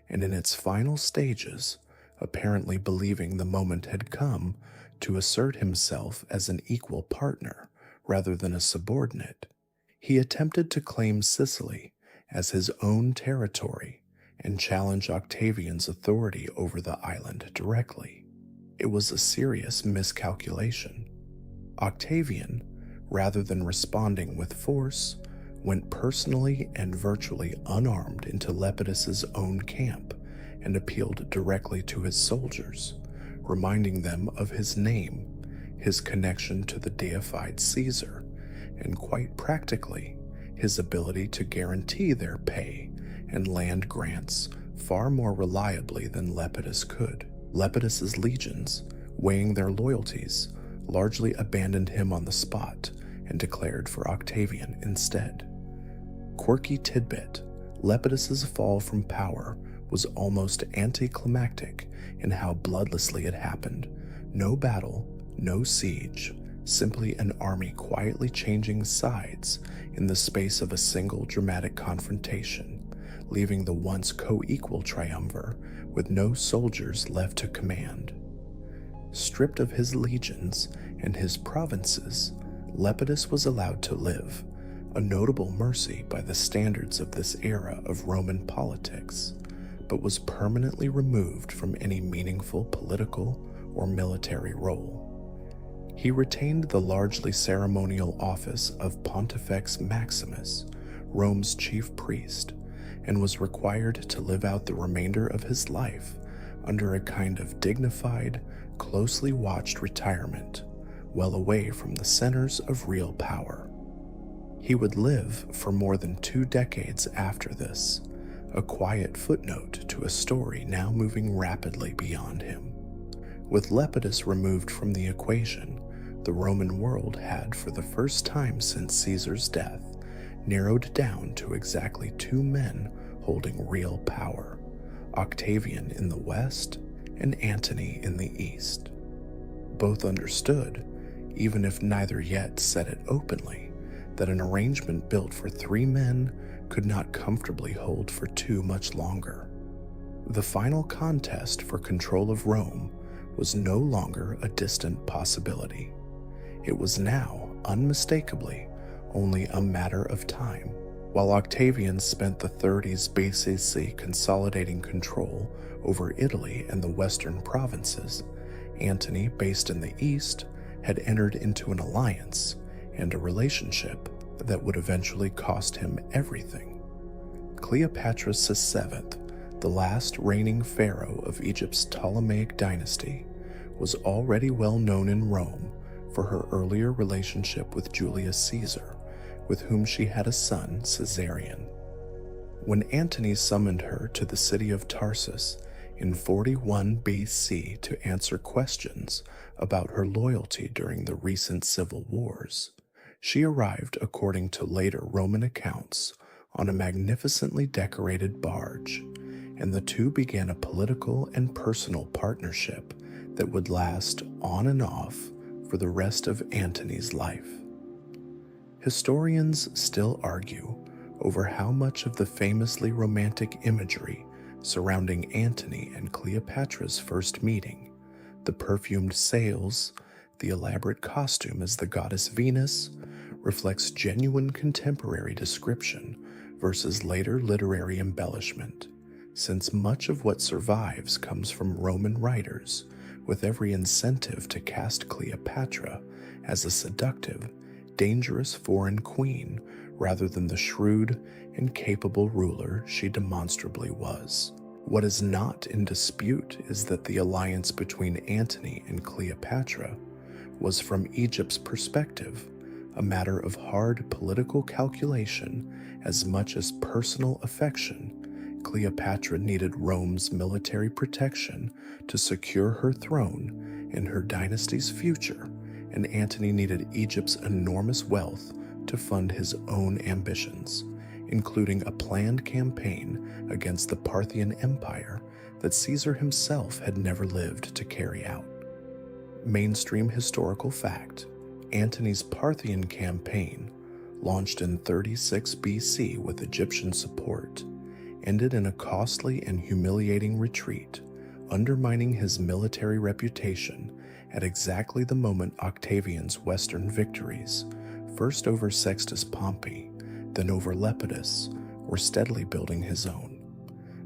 and in its final stages, apparently believing the moment had come to assert himself as an equal partner rather than a subordinate, he attempted to claim Sicily as his own territory and challenge Octavian's authority over the island directly. It was a serious miscalculation. Octavian, rather than responding with force, went personally and virtually unarmed into Lepidus's own camp and appealed directly to his soldiers, reminding them of his name, his connection to the deified Caesar, and quite practically, his ability to guarantee their pay and land grants far more reliably than Lepidus could. Lepidus's legions, weighing their loyalties, largely abandoned him on the spot and declared for Octavian instead. Quirky tidbit: Lepidus's fall from power was almost anticlimactic in how bloodlessly it happened. No battle, no siege, simply an army quietly changing sides in the space of a single dramatic confrontation, leaving the once co-equal triumvir with no soldiers left to command. Stripped of his legions and his provinces, Lepidus was allowed to live, a notable mercy by the standards of this era of Roman politics, but was permanently removed from any meaningful political or military role. He retained the largely ceremonial office of Pontifex Maximus, Rome's chief priest, and was required to live out the remainder of his life under a kind of dignified, closely watched retirement, well away from the centers of real power. He would live for more than 2 decades after this, a quiet footnote to a story now moving rapidly beyond him. With Lepidus removed from the equation, the Roman world had, for the first time since Caesar's death, narrowed down to exactly 2 men holding real power: Octavian in the west and Antony in the east. Both understood, even if neither yet said it openly, that an arrangement built for 3 men could not comfortably hold for 2 much longer. The final contest for control of Rome was no longer a distant possibility. It was now, unmistakably, only a matter of time. While Octavian spent the 30s BCC consolidating control over Italy and the western provinces, Antony, based in the east, had entered into an alliance and a relationship that would eventually cost him everything. Cleopatra VII, the last reigning pharaoh of Egypt's Ptolemaic dynasty, was already well known in Rome for her earlier relationship with Julius Caesar, with whom she had a son, Caesarion. When Antony summoned her to the city of Tarsus in 41 BC to answer questions about her loyalty during the recent civil wars, she arrived, according to later Roman accounts, on a magnificently decorated barge, and the two began a political and personal partnership that would last on and off for the rest of Antony's life. Historians still argue over how much of the famously romantic imagery surrounding Antony and Cleopatra's first meeting, the perfumed sails, the elaborate costume as the goddess Venus, reflects genuine contemporary description versus later literary embellishment, since much of what survives comes from Roman writers with every incentive to cast Cleopatra as a seductive, dangerous foreign queen rather than the shrewd and capable ruler she demonstrably was. What is not in dispute is that the alliance between Antony and Cleopatra was, from Egypt's perspective, a matter of hard political calculation as much as personal affection. Cleopatra needed Rome's military protection to secure her throne and her dynasty's future, and Antony needed Egypt's enormous wealth to fund his own ambitions, including a planned campaign against the Parthian Empire that Caesar himself had never lived to carry out. Mainstream historical fact: Antony's Parthian campaign, launched in 36 BC with Egyptian support, ended in a costly and humiliating retreat, undermining his military reputation at exactly the moment Octavian's western victories, first over Sextus Pompey, then over Lepidus, were steadily building his own.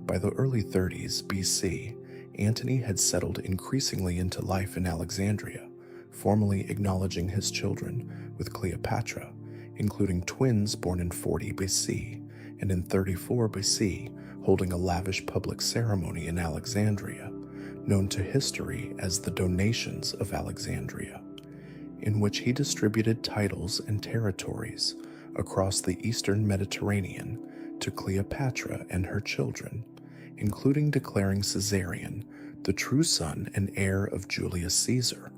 By the early 30s BC, Antony had settled increasingly into life in Alexandria, formally acknowledging his children with Cleopatra, including twins born in 40 BC, and in 34 BC, holding a lavish public ceremony in Alexandria, known to history as the Donations of Alexandria, in which he distributed titles and territories across the eastern Mediterranean to Cleopatra and her children, including declaring Caesarion the true son and heir of Julius Caesar,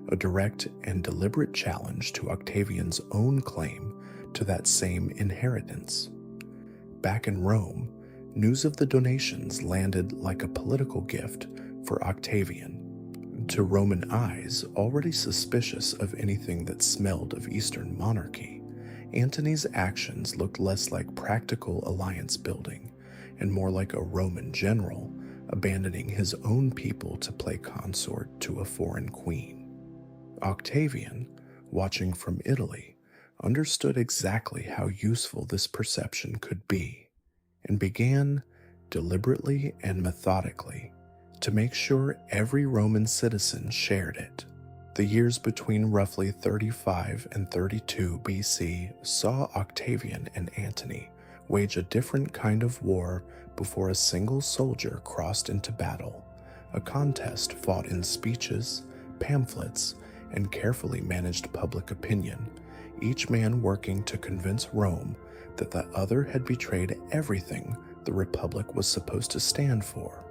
a direct and deliberate challenge to Octavian's own claim to that same inheritance. Back in Rome, news of the donations landed like a political gift for Octavian. To Roman eyes, already suspicious of anything that smelled of Eastern monarchy, Antony's actions looked less like practical alliance building and more like a Roman general abandoning his own people to play consort to a foreign queen. Octavian, watching from Italy, understood exactly how useful this perception could be, and began, deliberately and methodically, to make sure every Roman citizen shared it. The years between roughly 35 and 32 BC saw Octavian and Antony wage a different kind of war before a single soldier crossed into battle, a contest fought in speeches, pamphlets, and carefully managed public opinion, each man working to convince Rome that the other had betrayed everything the Republic was supposed to stand for.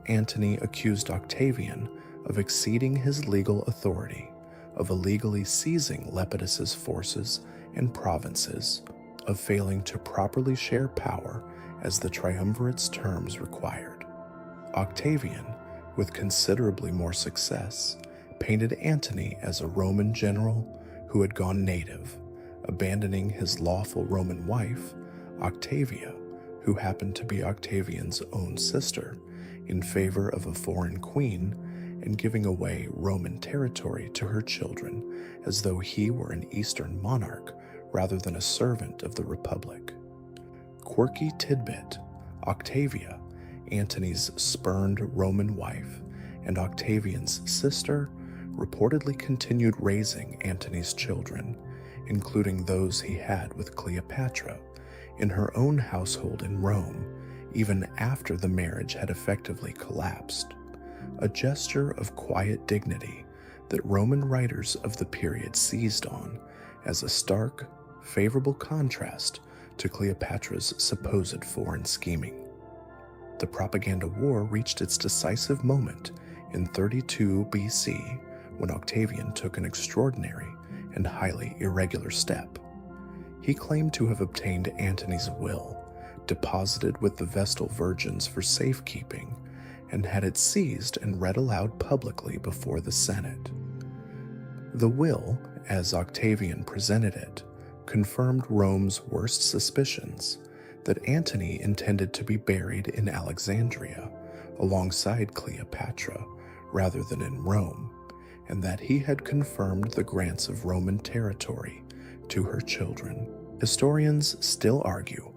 Antony accused Octavian of exceeding his legal authority, of illegally seizing Lepidus's forces and provinces, of failing to properly share power as the triumvirate's terms required. Octavian, with considerably more success, painted Antony as a Roman general who had gone native, abandoning his lawful Roman wife, Octavia, who happened to be Octavian's own sister, in favor of a foreign queen, and giving away Roman territory to her children as though he were an Eastern monarch rather than a servant of the Republic. Quirky tidbit: Octavia, Antony's spurned Roman wife and Octavian's sister, reportedly continued raising Antony's children, including those he had with Cleopatra, in her own household in Rome, even after the marriage had effectively collapsed, a gesture of quiet dignity that Roman writers of the period seized on as a stark, favorable contrast to Cleopatra's supposed foreign scheming. The propaganda war reached its decisive moment in 32 BC when Octavian took an extraordinary and highly irregular step. He claimed to have obtained Antony's will, deposited with the Vestal virgins for safekeeping, and had it seized and read aloud publicly before the Senate. The will, as Octavian presented it, confirmed Rome's worst suspicions that Antony intended to be buried in Alexandria alongside Cleopatra rather than in Rome, and that he had confirmed the grants of Roman territory to her children. Historians still argue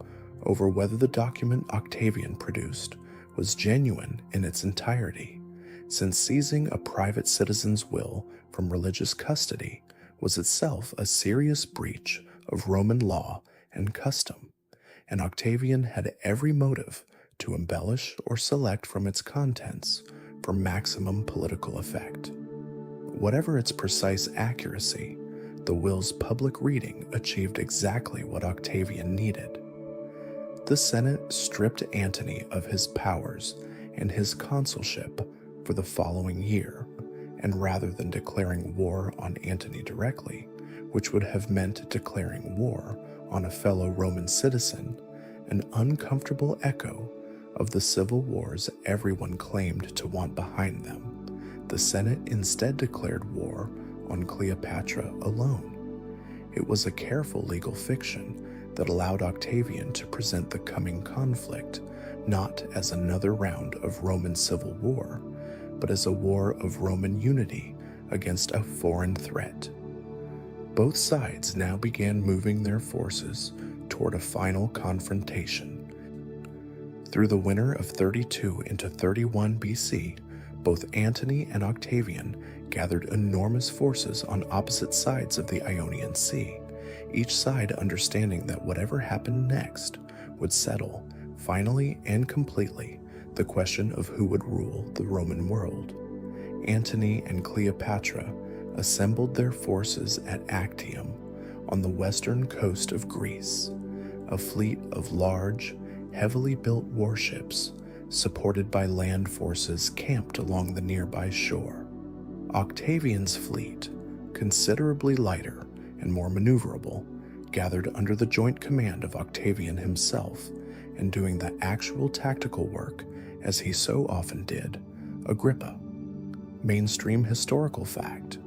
over whether the document Octavian produced was genuine in its entirety, since seizing a private citizen's will from religious custody was itself a serious breach of Roman law and custom, and Octavian had every motive to embellish or select from its contents for maximum political effect. Whatever its precise accuracy, the will's public reading achieved exactly what Octavian needed. The Senate stripped Antony of his powers and his consulship for the following year, and rather than declaring war on Antony directly, which would have meant declaring war on a fellow Roman citizen, an uncomfortable echo of the civil wars everyone claimed to want behind them, the Senate instead declared war on Cleopatra alone. It was a careful legal fiction that allowed Octavian to present the coming conflict not as another round of Roman civil war, but as a war of Roman unity against a foreign threat. Both sides now began moving their forces toward a final confrontation. Through the winter of 32 into 31 BC, both Antony and Octavian gathered enormous forces on opposite sides of the Ionian Sea, each side understanding that whatever happened next would settle, finally and completely, the question of who would rule the Roman world. Antony and Cleopatra assembled their forces at Actium on the western coast of Greece, a fleet of large, heavily built warships supported by land forces camped along the nearby shore. Octavian's fleet, considerably lighter and more maneuverable, gathered under the joint command of Octavian himself, and doing the actual tactical work, as he so often did, Agrippa. Mainstream historical fact: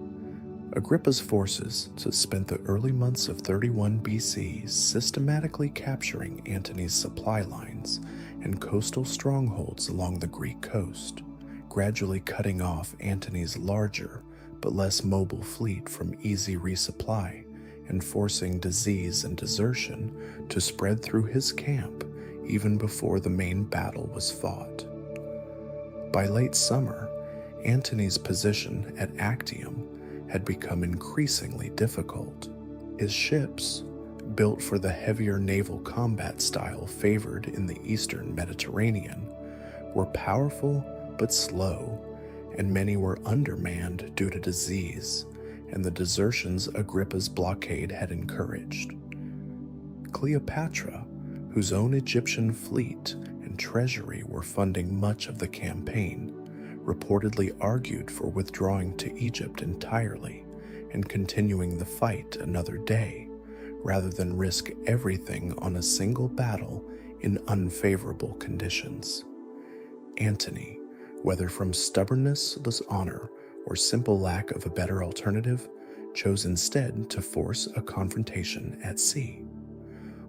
Agrippa's forces spent the early months of 31 BC systematically capturing Antony's supply lines and coastal strongholds along the Greek coast, gradually cutting off Antony's larger but less mobile fleet from easy resupply and forcing disease and desertion to spread through his camp even before the main battle was fought. By late summer, Antony's position at Actium had become increasingly difficult. His ships, built for the heavier naval combat style favored in the eastern Mediterranean, were powerful but slow, and many were undermanned due to disease and the desertions Agrippa's blockade had encouraged. Cleopatra, whose own Egyptian fleet and treasury were funding much of the campaign, reportedly argued for withdrawing to Egypt entirely and continuing the fight another day, rather than risk everything on a single battle in unfavorable conditions. Antony, whether from stubbornness, dishonor, or simple lack of a better alternative, chose instead to force a confrontation at sea.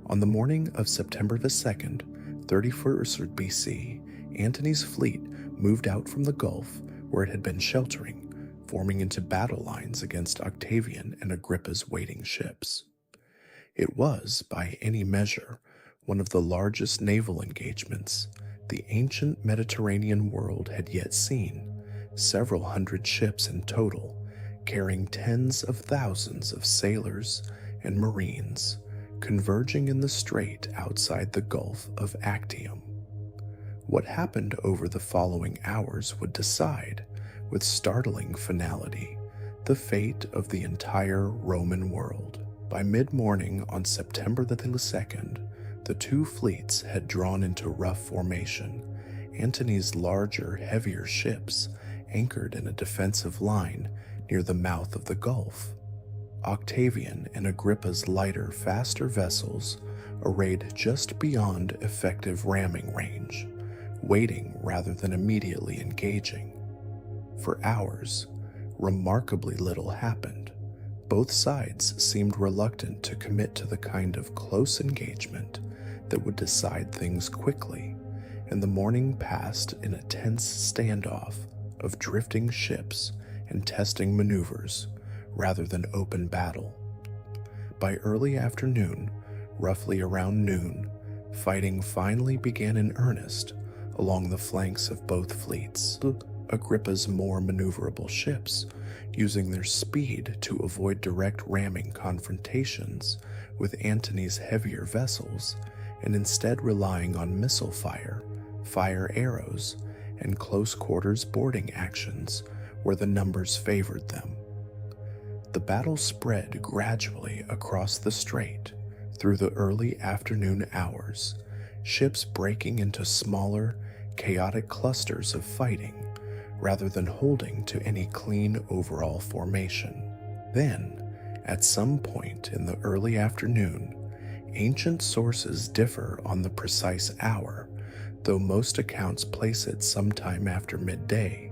On the morning of September the 2nd, 31st BC, Antony's fleet moved out from the Gulf where it had been sheltering, forming into battle lines against Octavian and Agrippa's waiting ships. It was, by any measure, one of the largest naval engagements the ancient Mediterranean world had yet seen, several hundred ships in total, carrying tens of thousands of sailors and marines, converging in the strait outside the Gulf of Actium. What happened over the following hours would decide, with startling finality, the fate of the entire Roman world. By mid-morning on September the 2nd, the two fleets had drawn into rough formation. Antony's larger, heavier ships anchored in a defensive line near the mouth of the Gulf. Octavian and Agrippa's lighter, faster vessels arrayed just beyond effective ramming range, waiting rather than immediately engaging. For hours, remarkably little happened. Both sides seemed reluctant to commit to the kind of close engagement that would decide things quickly, and the morning passed in a tense standoff of drifting ships and testing maneuvers rather than open battle. By early afternoon, roughly around noon, fighting finally began in earnest along the flanks of both fleets. Agrippa's more maneuverable ships, using their speed to avoid direct ramming confrontations with Antony's heavier vessels, and instead relying on missile fire, fire arrows, and close quarters boarding actions where the numbers favored them. The battle spread gradually across the strait through the early afternoon hours, ships breaking into smaller, chaotic clusters of fighting rather than holding to any clean overall formation. Then, at some point in the early afternoon, ancient sources differ on the precise hour, though most accounts place it sometime after midday.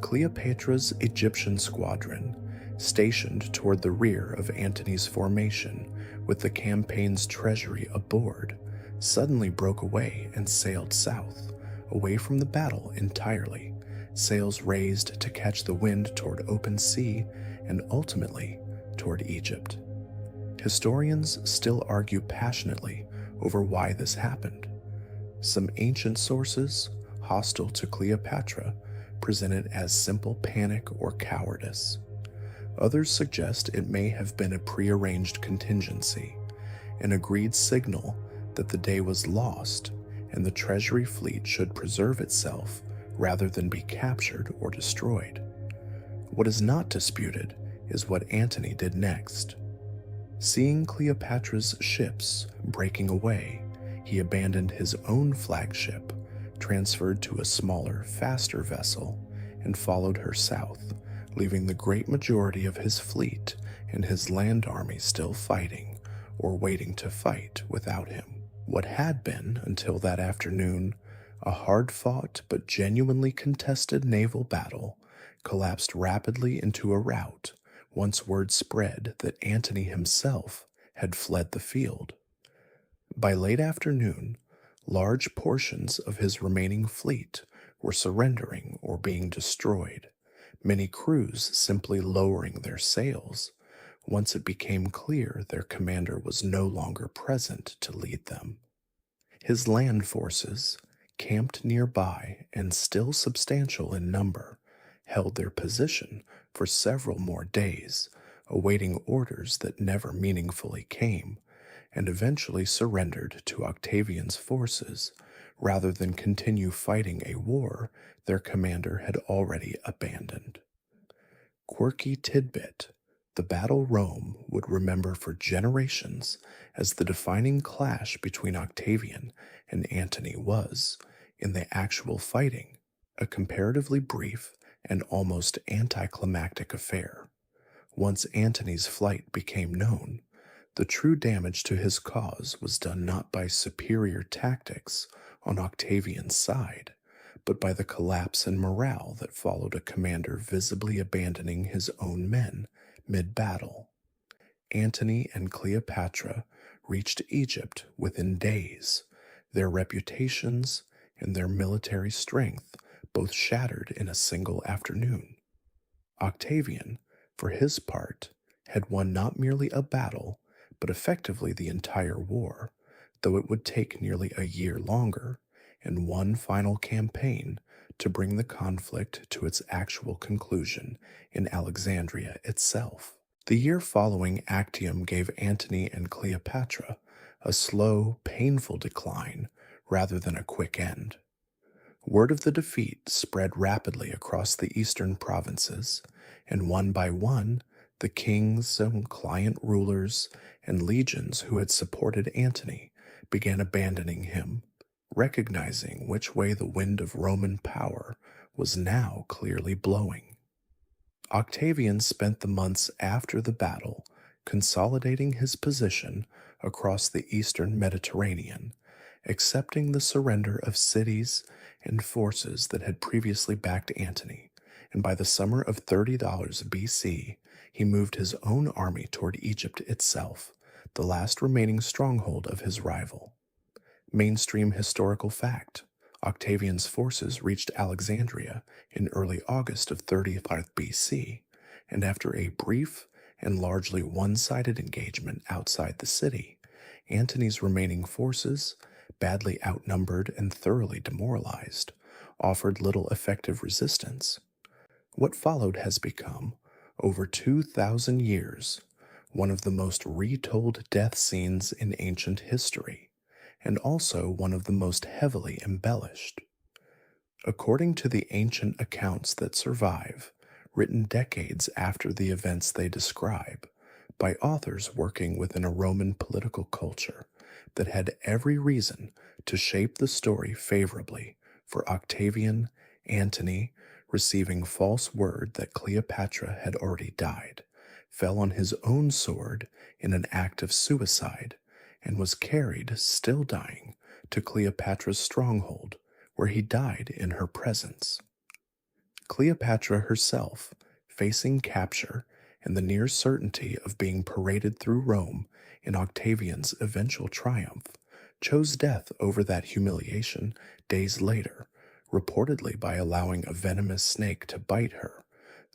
Cleopatra's Egyptian squadron, stationed toward the rear of Antony's formation with the campaign's treasury aboard, suddenly broke away and sailed south, away from the battle entirely, sails raised to catch the wind toward open sea and ultimately toward Egypt. Historians still argue passionately over why this happened. Some ancient sources, hostile to Cleopatra, present it as simple panic or cowardice. Others suggest it may have been a prearranged contingency, an agreed signal that the day was lost and the treasury fleet should preserve itself rather than be captured or destroyed. What is not disputed is what Antony did next. Seeing Cleopatra's ships breaking away, he abandoned his own flagship, transferred to a smaller, faster vessel, and followed her south, leaving the great majority of his fleet and his land army still fighting or waiting to fight without him. What had been, until that afternoon, a hard-fought but genuinely contested naval battle collapsed rapidly into a rout once word spread that Antony himself had fled the field. By late afternoon, large portions of his remaining fleet were surrendering or being destroyed, many crews simply lowering their sails once it became clear their commander was no longer present to lead them. His land forces, camped nearby and still substantial in number, held their position for several more days, awaiting orders that never meaningfully came, and eventually surrendered to Octavian's forces rather than continue fighting a war their commander had already abandoned. Quirky tidbit: the battle Rome would remember for generations as the defining clash between Octavian and Antony was, in the actual fighting, a comparatively brief and almost anticlimactic affair. Once Antony's flight became known, the true damage to his cause was done not by superior tactics on Octavian's side, but by the collapse in morale that followed a commander visibly abandoning his own men mid-battle. Antony and Cleopatra reached Egypt within days, their reputations and their military strength both shattered in a single afternoon. Octavian, for his part, had won not merely a battle, but effectively the entire war, though it would take nearly a year longer, and one final campaign to bring the conflict to its actual conclusion in Alexandria itself. The year following Actium gave Antony and Cleopatra a slow, painful decline rather than a quick end. Word of the defeat spread rapidly across the eastern provinces, and one by one, the kings and client rulers and legions who had supported Antony began abandoning him, recognizing which way the wind of Roman power was now clearly blowing. Octavian spent the months after the battle consolidating his position across the eastern Mediterranean, accepting the surrender of cities and forces that had previously backed Antony, and by the summer of 30 BC, he moved his own army toward Egypt itself, the last remaining stronghold of his rival. Mainstream historical fact: Octavian's forces reached Alexandria in early August of 35 BC, and after a brief and largely one-sided engagement outside the city, Antony's remaining forces, badly outnumbered and thoroughly demoralized, offered little effective resistance. What followed has become, over 2,000 years, one of the most retold death scenes in ancient history, and also one of the most heavily embellished. According to the ancient accounts that survive, written decades after the events they describe, by authors working within a Roman political culture that had every reason to shape the story favorably for Octavian, Antony, receiving false word that Cleopatra had already died, fell on his own sword in an act of suicide, and was carried, still dying, to Cleopatra's stronghold, where he died in her presence. Cleopatra herself, facing capture and the near certainty of being paraded through Rome in Octavian's eventual triumph, chose death over that humiliation days later, reportedly by allowing a venomous snake to bite her,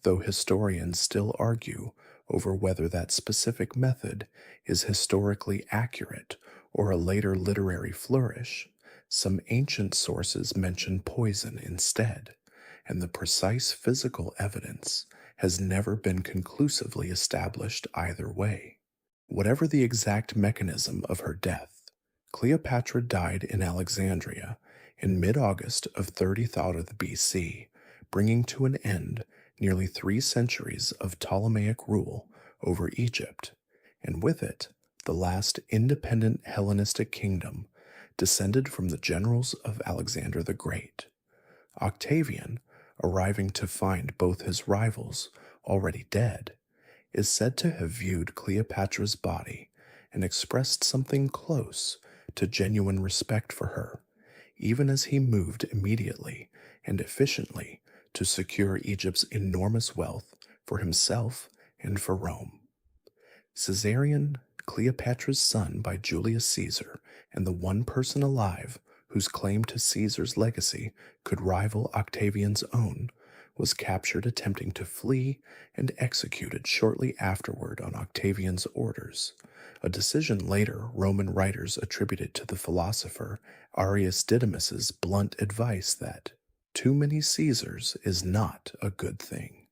though historians still argue over whether that specific method is historically accurate or a later literary flourish. Some ancient sources mention poison instead, and the precise physical evidence has never been conclusively established either way. Whatever the exact mechanism of her death, Cleopatra died in Alexandria in mid-August of 30th BC, bringing to an end nearly 3 centuries of Ptolemaic rule over Egypt, and with it, the last independent Hellenistic kingdom descended from the generals of Alexander the Great. Octavian, arriving to find both his rivals already dead, is said to have viewed Cleopatra's body and expressed something close to genuine respect for her, even as he moved immediately and efficiently to secure Egypt's enormous wealth for himself and for Rome. Caesarion, Cleopatra's son by Julius Caesar, and the one person alive whose claim to Caesar's legacy could rival Octavian's own, was captured attempting to flee and executed shortly afterward on Octavian's orders, a decision later Roman writers attributed to the philosopher Arius Didymus's blunt advice that too many Caesars is not a good thing.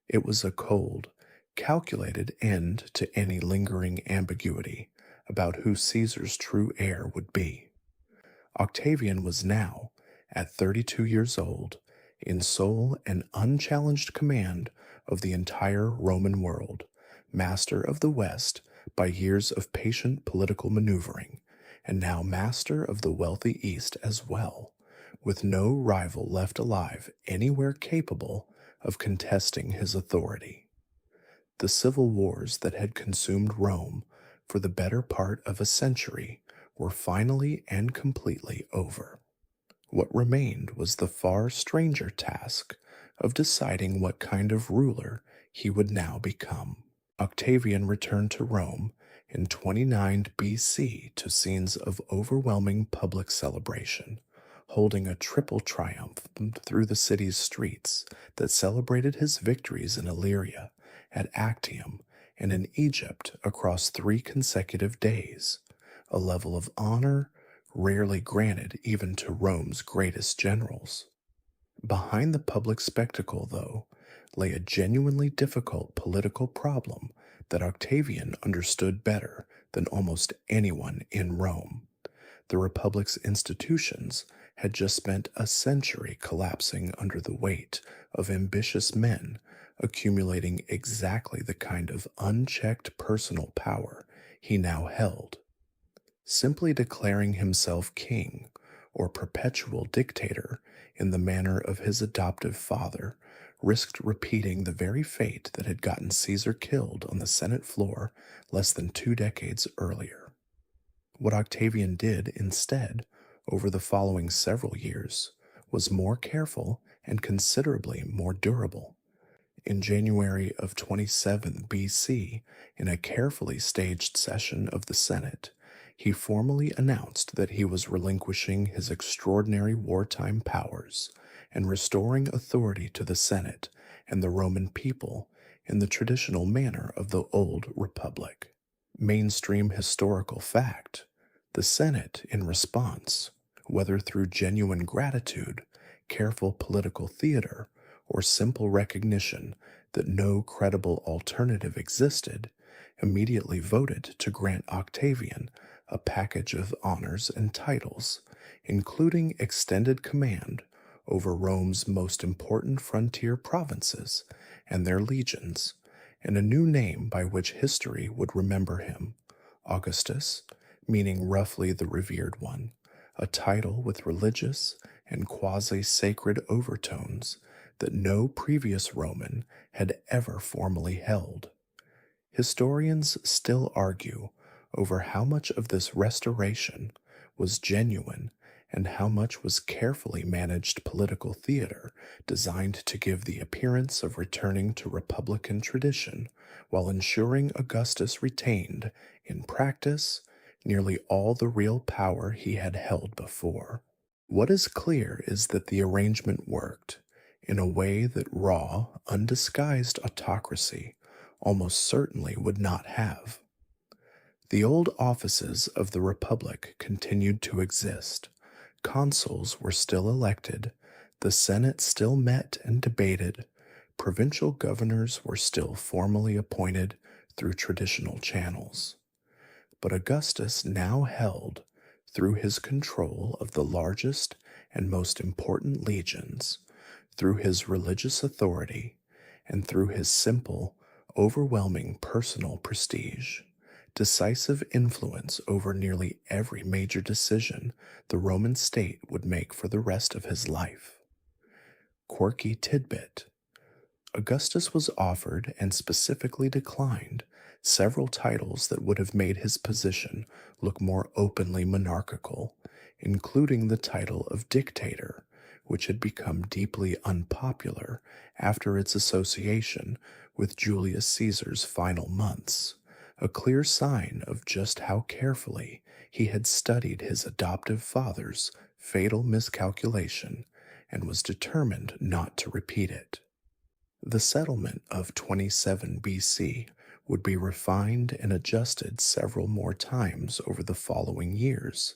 It was a cold, calculated end to any lingering ambiguity about who Caesar's true heir would be. Octavian was now, at 32 years old, in sole and unchallenged command of the entire Roman world, master of the West by years of patient political maneuvering, and now master of the wealthy East as well, with no rival left alive anywhere capable of contesting his authority. The civil wars that had consumed Rome for the better part of a century were finally and completely over. What remained was the far stranger task of deciding what kind of ruler he would now become. Octavian returned to Rome in 29 BC to scenes of overwhelming public celebration, holding a triple triumph through the city's streets that celebrated his victories in Illyria, at Actium, and in Egypt across 3 consecutive days, a level of honor rarely granted even to Rome's greatest generals. Behind the public spectacle, though, lay a genuinely difficult political problem that Octavian understood better than almost anyone in Rome. The Republic's institutions had just spent a century collapsing under the weight of ambitious men accumulating exactly the kind of unchecked personal power he now held. Simply declaring himself king or perpetual dictator in the manner of his adoptive father risked repeating the very fate that had gotten Caesar killed on the Senate floor less than 2 decades earlier. What Octavian did instead, over the following several years, was more careful and considerably more durable. In January of 27 BC, in a carefully staged session of the Senate, he formally announced that he was relinquishing his extraordinary wartime powers and restoring authority to the Senate and the Roman people in the traditional manner of the old republic. Mainstream historical fact, the Senate, in response, whether through genuine gratitude, careful political theater, or simple recognition that no credible alternative existed, immediately voted to grant Octavian a package of honors and titles, including extended command over Rome's most important frontier provinces and their legions, and a new name by which history would remember him, Augustus, meaning roughly the revered one, a title with religious and quasi-sacred overtones that no previous Roman had ever formally held. Historians still argue over how much of this restoration was genuine and how much was carefully managed political theater designed to give the appearance of returning to republican tradition while ensuring Augustus retained, in practice, nearly all the real power he had held before. What is clear is that the arrangement worked in a way that raw, undisguised autocracy almost certainly would not have. The old offices of the Republic continued to exist. Consuls were still elected, the Senate still met and debated, provincial governors were still formally appointed through traditional channels. But Augustus now held, through his control of the largest and most important legions, through his religious authority, and through his simple, overwhelming personal prestige, decisive influence over nearly every major decision the Roman state would make for the rest of his life. Quirky tidbit: Augustus was offered and specifically declined several titles that would have made his position look more openly monarchical, including the title of dictator, which had become deeply unpopular after its association with Julius Caesar's final months, a clear sign of just how carefully he had studied his adoptive father's fatal miscalculation and was determined not to repeat it. The settlement of 27 BC would be refined and adjusted several more times over the following years,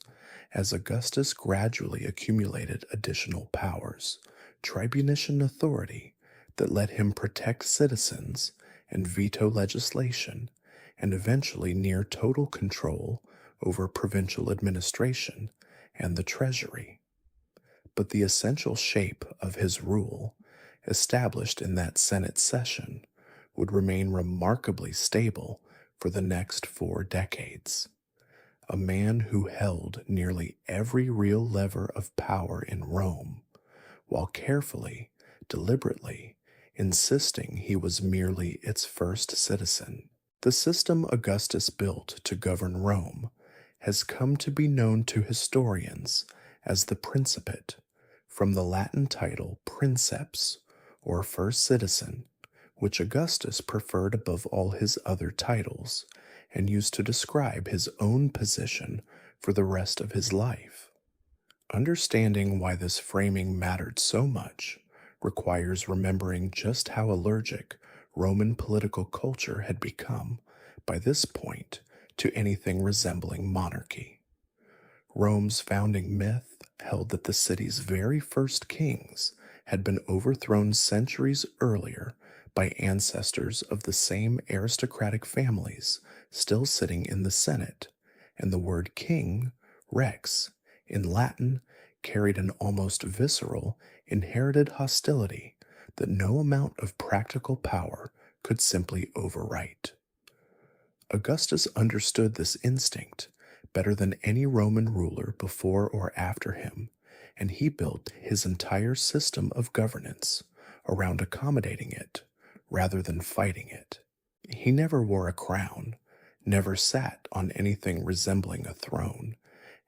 as Augustus gradually accumulated additional powers, tribunician authority that let him protect citizens and veto legislation, and eventually near total control over provincial administration and the treasury. But the essential shape of his rule, established in that Senate session, would remain remarkably stable for the next 4 decades. A man who held nearly every real lever of power in Rome, while carefully, deliberately, insisting he was merely its first citizen. The system Augustus built to govern Rome has come to be known to historians as the Principate, from the Latin title princeps, or first citizen, which Augustus preferred above all his other titles, and used to describe his own position for the rest of his life. Understanding why this framing mattered so much requires remembering just how allergic Roman political culture had become, by this point, to anything resembling monarchy. Rome's founding myth held that the city's very first kings had been overthrown centuries earlier by ancestors of the same aristocratic families still sitting in the Senate, and the word king, rex, in Latin, carried an almost visceral, inherited hostility that no amount of practical power could simply overwrite. Augustus understood this instinct better than any Roman ruler before or after him, and he built his entire system of governance around accommodating it rather than fighting it. He never wore a crown, never sat on anything resembling a throne,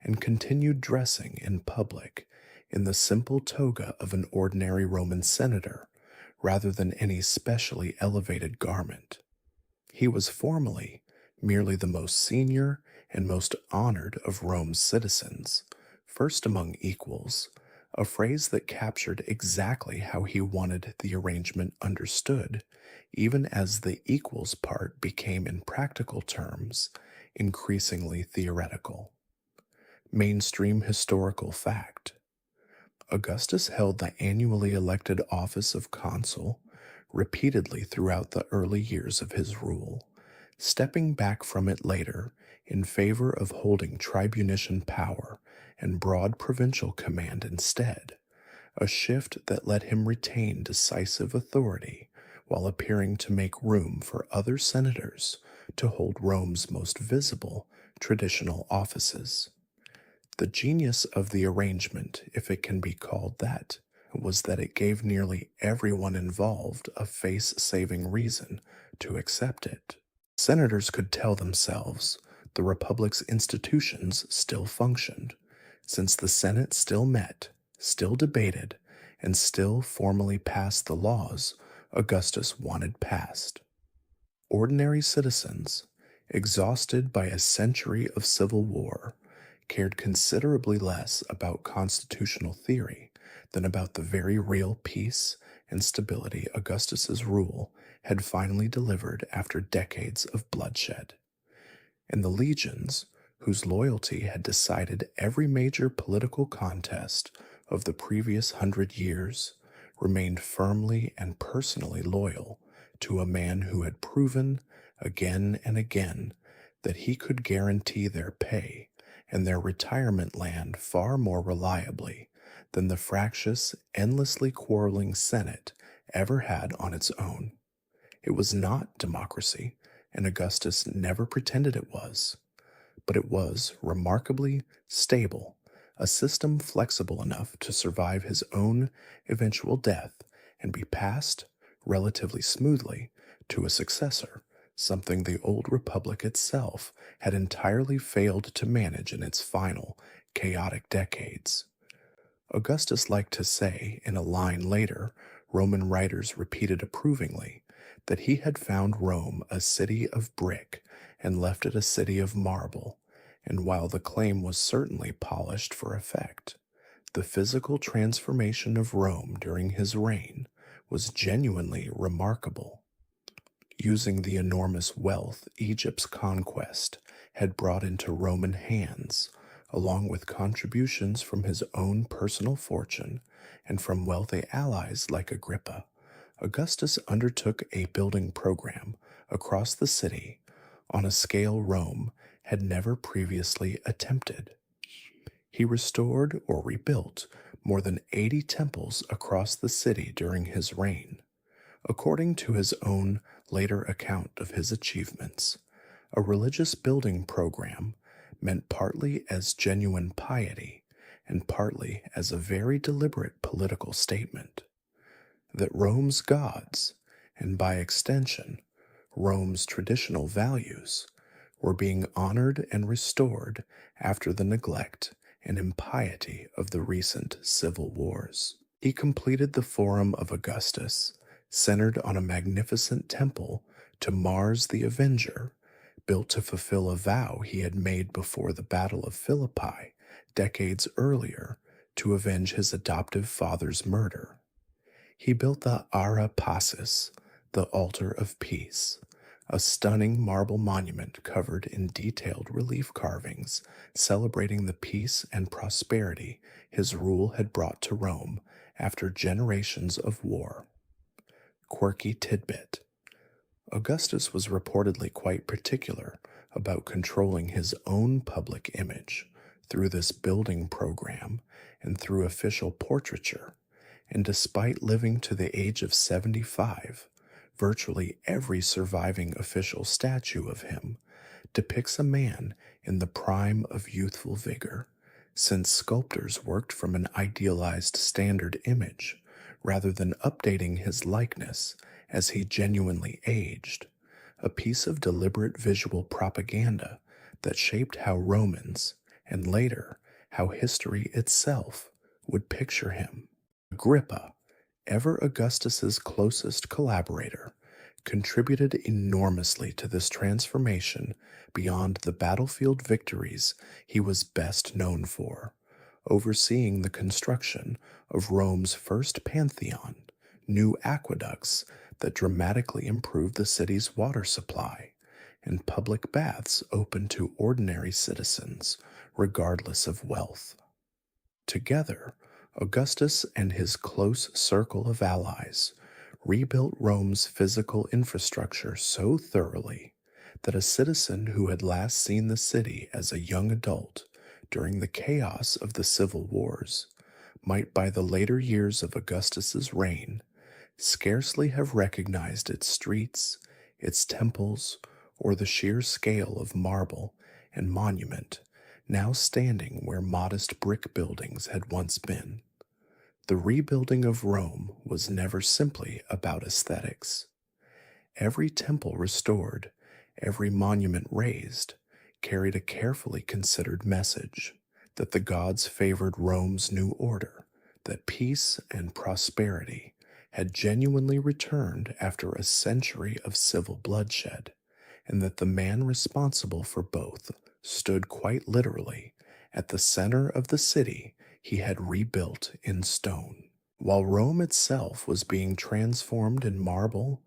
and continued dressing in public in the simple toga of an ordinary Roman senator rather than any specially elevated garment. He was formally merely the most senior and most honored of Rome's citizens, first among equals, a phrase that captured exactly how he wanted the arrangement understood, even as the equals part became, in practical terms, increasingly theoretical. Mainstream historical fact: Augustus held the annually elected office of consul repeatedly throughout the early years of his rule, stepping back from it later in favor of holding tribunician power and broad provincial command instead, a shift that let him retain decisive authority while appearing to make room for other senators to hold Rome's most visible traditional offices. The genius of the arrangement, if it can be called that, was that it gave nearly everyone involved a face-saving reason to accept it. Senators could tell themselves the Republic's institutions still functioned, since the Senate still met, still debated, and still formally passed the laws Augustus wanted passed. Ordinary citizens, exhausted by a century of civil war, cared considerably less about constitutional theory than about the very real peace and stability Augustus's rule had finally delivered after decades of bloodshed. And the legions, whose loyalty had decided every major political contest of the previous 100 years, remained firmly and personally loyal to a man who had proven again and again that he could guarantee their pay and their retirement land far more reliably than the fractious, endlessly quarreling Senate ever had on its own. It was not democracy, and Augustus never pretended it was, but it was remarkably stable, a system flexible enough to survive his own eventual death and be passed relatively smoothly to a successor, something the old republic itself had entirely failed to manage in its final, chaotic decades. Augustus liked to say, in a line later, Roman writers repeated approvingly, that he had found Rome a city of brick and left it a city of marble, and while the claim was certainly polished for effect, the physical transformation of Rome during his reign was genuinely remarkable. Using the enormous wealth Egypt's conquest had brought into Roman hands, along with contributions from his own personal fortune and from wealthy allies like Agrippa, Augustus undertook a building program across the city on a scale Rome had never previously attempted. He restored or rebuilt more than 80 temples across the city during his reign. According to his own later account of his achievements, a religious building program meant partly as genuine piety and partly as a very deliberate political statement that Rome's gods, and by extension, Rome's traditional values, were being honored and restored after the neglect and impiety of the recent civil wars. He completed the Forum of Augustus, centered on a magnificent temple to Mars the Avenger, built to fulfill a vow he had made before the Battle of Philippi decades earlier to avenge his adoptive father's murder. He built the Ara Pacis, the Altar of Peace, a stunning marble monument covered in detailed relief carvings celebrating the peace and prosperity his rule had brought to Rome after generations of war. Quirky tidbit: Augustus was reportedly quite particular about controlling his own public image through this building program and through official portraiture, and despite living to the age of 75, virtually every surviving official statue of him depicts a man in the prime of youthful vigor, since sculptors worked from an idealized standard image rather than updating his likeness as he genuinely aged, a piece of deliberate visual propaganda that shaped how Romans, and later how history itself, would picture him. Agrippa, ever Augustus's closest collaborator, contributed enormously to this transformation beyond the battlefield victories he was best known for, overseeing the construction of Rome's first pantheon, new aqueducts that dramatically improved the city's water supply, and public baths open to ordinary citizens, regardless of wealth. Together, Augustus and his close circle of allies rebuilt Rome's physical infrastructure so thoroughly that a citizen who had last seen the city as a young adult during the chaos of the civil wars might by the later years of Augustus's reign scarcely have recognized its streets, its temples, or the sheer scale of marble and monument now standing where modest brick buildings had once been. The rebuilding of Rome was never simply about aesthetics. Every temple restored, every monument raised, carried a carefully considered message that the gods favored Rome's new order, that peace and prosperity had genuinely returned after a century of civil bloodshed, and that the man responsible for both stood quite literally at the center of the city he had rebuilt in stone. While Rome itself was being transformed in marble,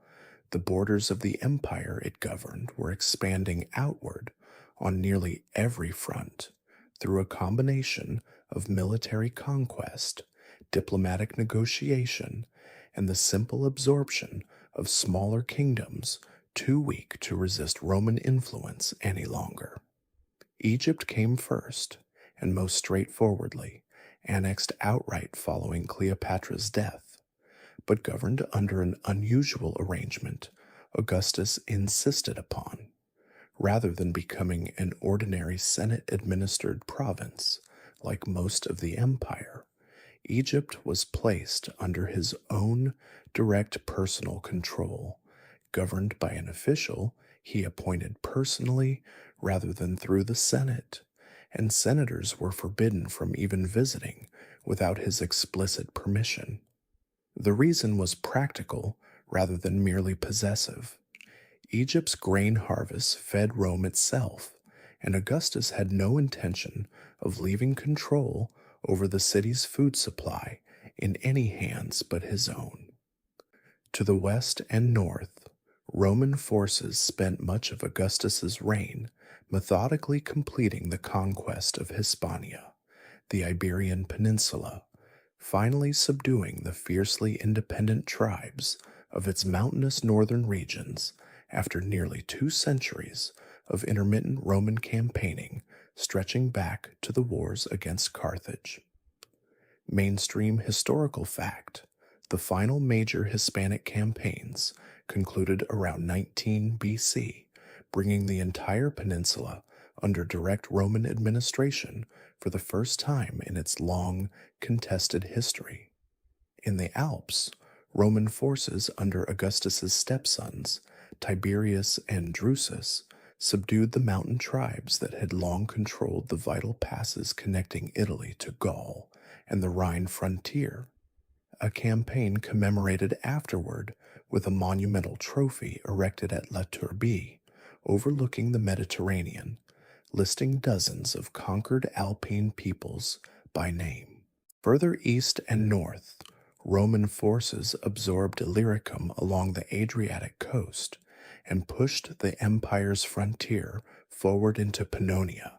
the borders of the empire it governed were expanding outward on nearly every front through a combination of military conquest, diplomatic negotiation, and the simple absorption of smaller kingdoms too weak to resist Roman influence any longer. Egypt came first, and most straightforwardly, annexed outright following Cleopatra's death, but governed under an unusual arrangement Augustus insisted upon. Rather than becoming an ordinary Senate-administered province, like most of the empire, Egypt was placed under his own direct personal control, governed by an official he appointed personally rather than through the Senate, and senators were forbidden from even visiting without his explicit permission. The reason was practical rather than merely possessive. Egypt's grain harvests fed Rome itself, and Augustus had no intention of leaving control over the city's food supply in any hands but his own. To the west and north, Roman forces spent much of Augustus's reign methodically completing the conquest of Hispania, the Iberian Peninsula, finally subduing the fiercely independent tribes of its mountainous northern regions after nearly 2 centuries of intermittent Roman campaigning stretching back to the wars against Carthage. Mainstream historical fact: the final major Hispanic campaigns concluded around 19 BC, bringing the entire peninsula under direct Roman administration for the first time in its long, contested history. In the Alps, Roman forces under Augustus's stepsons, Tiberius and Drusus, subdued the mountain tribes that had long controlled the vital passes connecting Italy to Gaul and the Rhine frontier, a campaign commemorated afterward with a monumental trophy erected at La Turbie, overlooking the Mediterranean, listing dozens of conquered Alpine peoples by name. Further east and north, Roman forces absorbed Illyricum along the Adriatic coast and pushed the empire's frontier forward into Pannonia,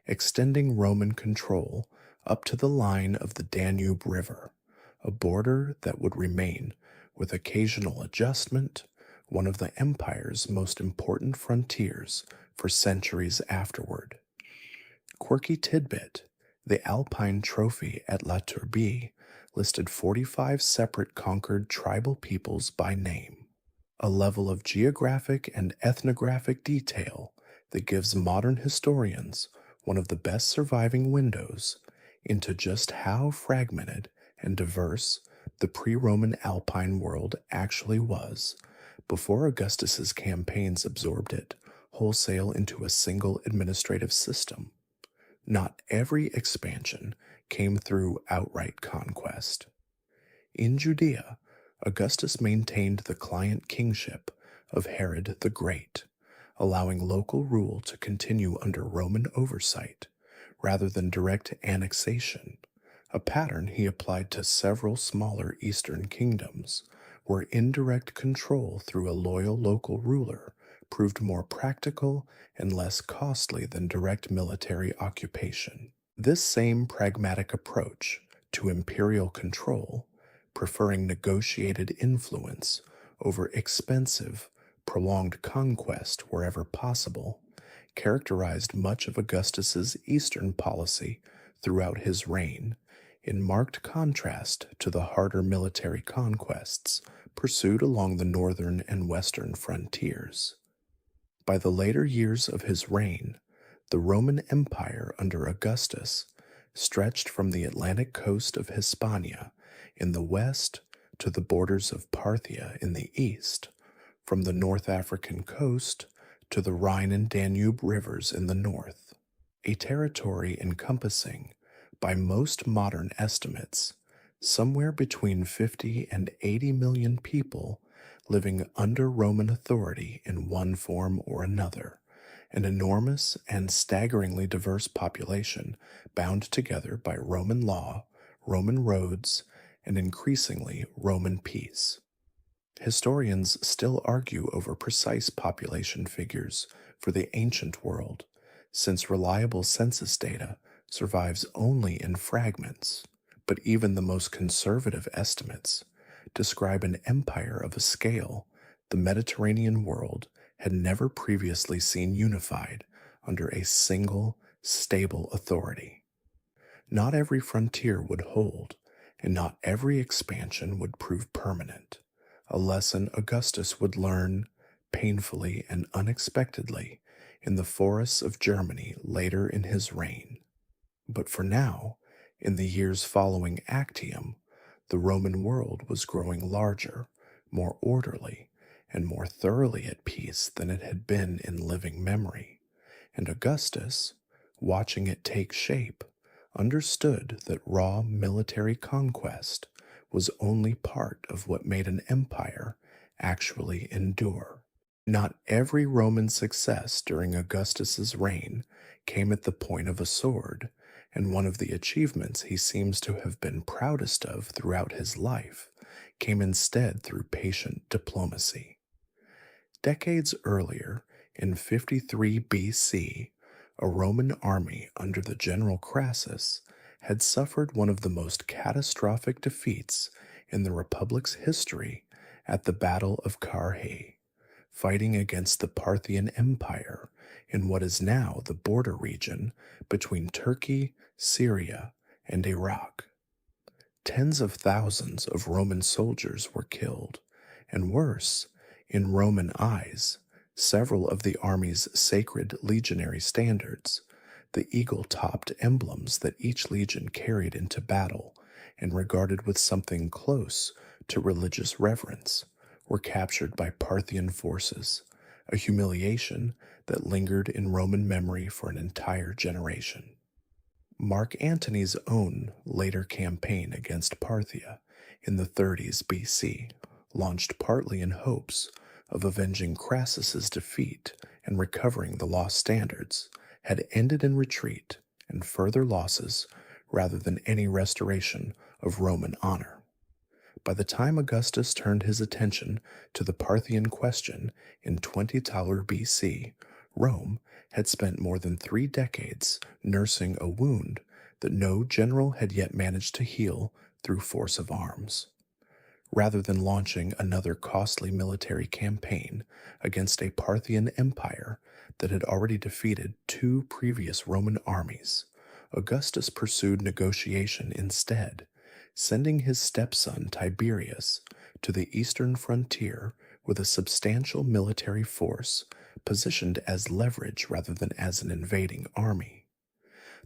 extending Roman control up to the line of the Danube River, a border that would remain, with occasional adjustment, one of the empire's most important frontiers for centuries afterward. Quirky tidbit: the Alpine trophy at La Turbie listed 45 separate conquered tribal peoples by name, a level of geographic and ethnographic detail that gives modern historians one of the best surviving windows into just how fragmented and diverse the pre-Roman Alpine world actually was before Augustus's campaigns absorbed it wholesale into a single administrative system. Not every expansion came through outright conquest. In Judea, Augustus maintained the client kingship of Herod the Great, allowing local rule to continue under Roman oversight rather than direct annexation, a pattern he applied to several smaller eastern kingdoms, where indirect control through a loyal local ruler proved more practical and less costly than direct military occupation. This same pragmatic approach to imperial control, preferring negotiated influence over expensive, prolonged conquest wherever possible, characterized much of Augustus's eastern policy throughout his reign, in marked contrast to the harder military conquests pursued along the northern and western frontiers. By the later years of his reign, the Roman Empire under Augustus stretched from the Atlantic coast of Hispania in the west to the borders of Parthia in the east, from the North African coast to the Rhine and Danube rivers in the north, a territory encompassing, by most modern estimates, somewhere between 50 and 80 million people living under Roman authority in one form or another, an enormous and staggeringly diverse population bound together by Roman law, Roman roads, and increasingly Roman peace. Historians still argue over precise population figures for the ancient world, since reliable census data survives only in fragments, but even the most conservative estimates describe an empire of a scale the Mediterranean world had never previously seen unified under a single, stable authority. Not every frontier would hold, and not every expansion would prove permanent, a lesson Augustus would learn painfully and unexpectedly in the forests of Germany later in his reign. But for now, in the years following Actium, the Roman world was growing larger, more orderly, and more thoroughly at peace than it had been in living memory, and Augustus, watching it take shape, understood that raw military conquest was only part of what made an empire actually endure. Not every Roman success during Augustus's reign came at the point of a sword, and one of the achievements he seems to have been proudest of throughout his life came instead through patient diplomacy. Decades earlier, in 53 BC, a Roman army under the general Crassus had suffered one of the most catastrophic defeats in the Republic's history at the Battle of Carrhae, fighting against the Parthian Empire in what is now the border region between Turkey, Syria, and Iraq. Tens of thousands of Roman soldiers were killed, and worse, in Roman eyes, several of the army's sacred legionary standards, the eagle-topped emblems that each legion carried into battle and regarded with something close to religious reverence, were captured by Parthian forces, a humiliation that lingered in Roman memory for an entire generation. Mark Antony's own later campaign against Parthia in the 30s BC, launched partly in hopes of avenging Crassus's defeat and recovering the lost standards, had ended in retreat and further losses rather than any restoration of Roman honor. By the time Augustus turned his attention to the Parthian question in 20 Taler BC, Rome had spent more than 3 decades nursing a wound that no general had yet managed to heal through force of arms. Rather than launching another costly military campaign against a Parthian empire that had already defeated 2 previous Roman armies, Augustus pursued negotiation instead, sending his stepson Tiberius to the eastern frontier with a substantial military force positioned as leverage rather than as an invading army.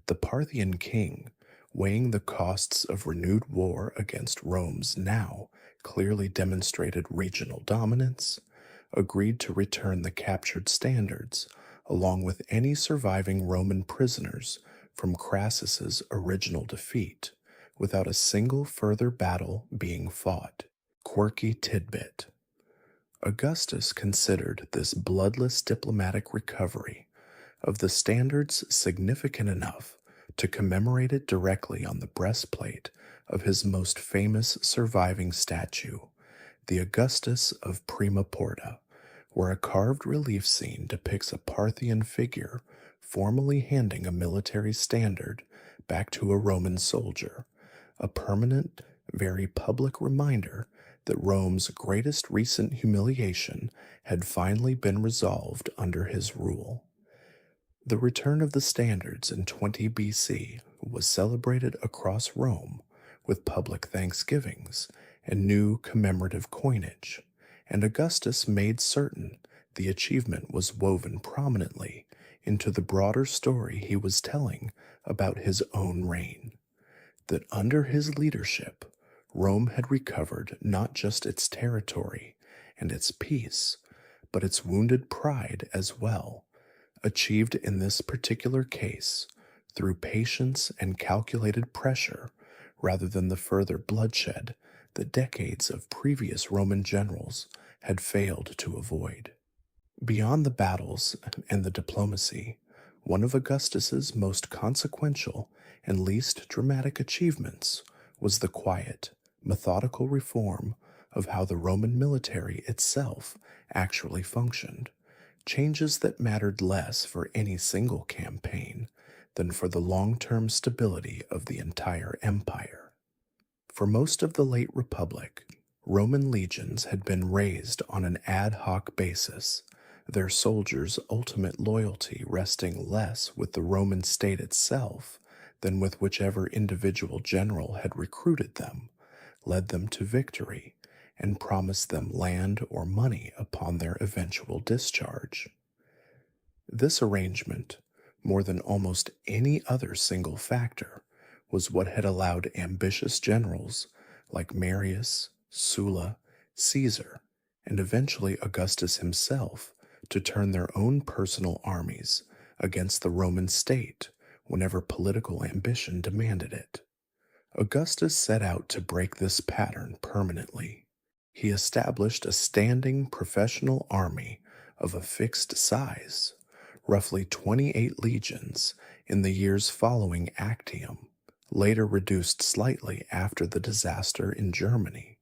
The Parthian king, weighing the costs of renewed war against Rome's now clearly demonstrated regional dominance, agreed to return the captured standards along with any surviving Roman prisoners from Crassus's original defeat, without a single further battle being fought. Quirky tidbit. Augustus considered this bloodless diplomatic recovery of the standards significant enough to commemorate it directly on the breastplate of his most famous surviving statue, the Augustus of Prima Porta, where a carved relief scene depicts a Parthian figure formally handing a military standard back to a Roman soldier, a permanent, very public reminder that Rome's greatest recent humiliation had finally been resolved under his rule. The return of the standards in 20 BC was celebrated across Rome with public thanksgivings and new commemorative coinage, and Augustus made certain the achievement was woven prominently into the broader story he was telling about his own reign. That under his leadership, Rome had recovered not just its territory and its peace, but its wounded pride as well, achieved in this particular case through patience and calculated pressure rather than the further bloodshed that decades of previous Roman generals had failed to avoid. Beyond the battles and the diplomacy, one of Augustus's most consequential and least dramatic achievements was the quiet, methodical reform of how the Roman military itself actually functioned, changes that mattered less for any single campaign than for the long-term stability of the entire empire. For most of the late Republic, Roman legions had been raised on an ad hoc basis, their soldiers' ultimate loyalty resting less with the Roman state itself than with whichever individual general had recruited them, led them to victory, and promised them land or money upon their eventual discharge. This arrangement, more than almost any other single factor, was what had allowed ambitious generals like Marius, Sulla, Caesar, and eventually Augustus himself to turn their own personal armies against the Roman state whenever political ambition demanded it. Augustus set out to break this pattern permanently. He established a standing professional army of a fixed size, roughly 28 legions, in the years following Actium, later reduced slightly after the disaster in Germany,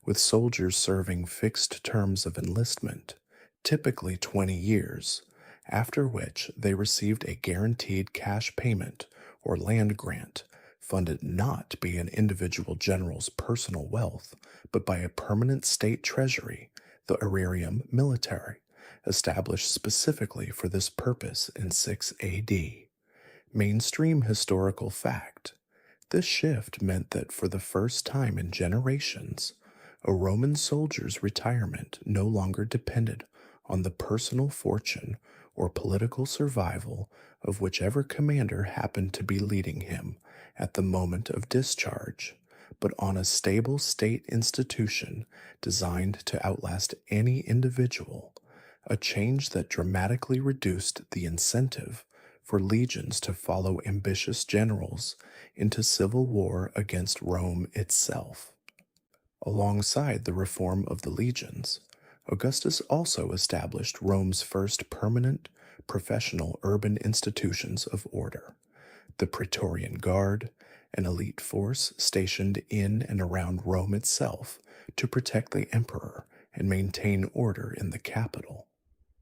with soldiers serving fixed terms of enlistment, typically 20 years, after which they received a guaranteed cash payment or land grant funded not by an individual general's personal wealth, but by a permanent state treasury, the Aerarium Militare, established specifically for this purpose in 6 AD. Mainstream historical fact. This shift meant that for the first time in generations, a Roman soldier's retirement no longer depended on the personal fortune or political survival of whichever commander happened to be leading him at the moment of discharge, but on a stable state institution designed to outlast any individual, a change that dramatically reduced the incentive for legions to follow ambitious generals into civil war against Rome itself. Alongside the reform of the legions, Augustus also established Rome's first permanent, professional urban institutions of order, the Praetorian Guard, an elite force stationed in and around Rome itself to protect the emperor and maintain order in the capital.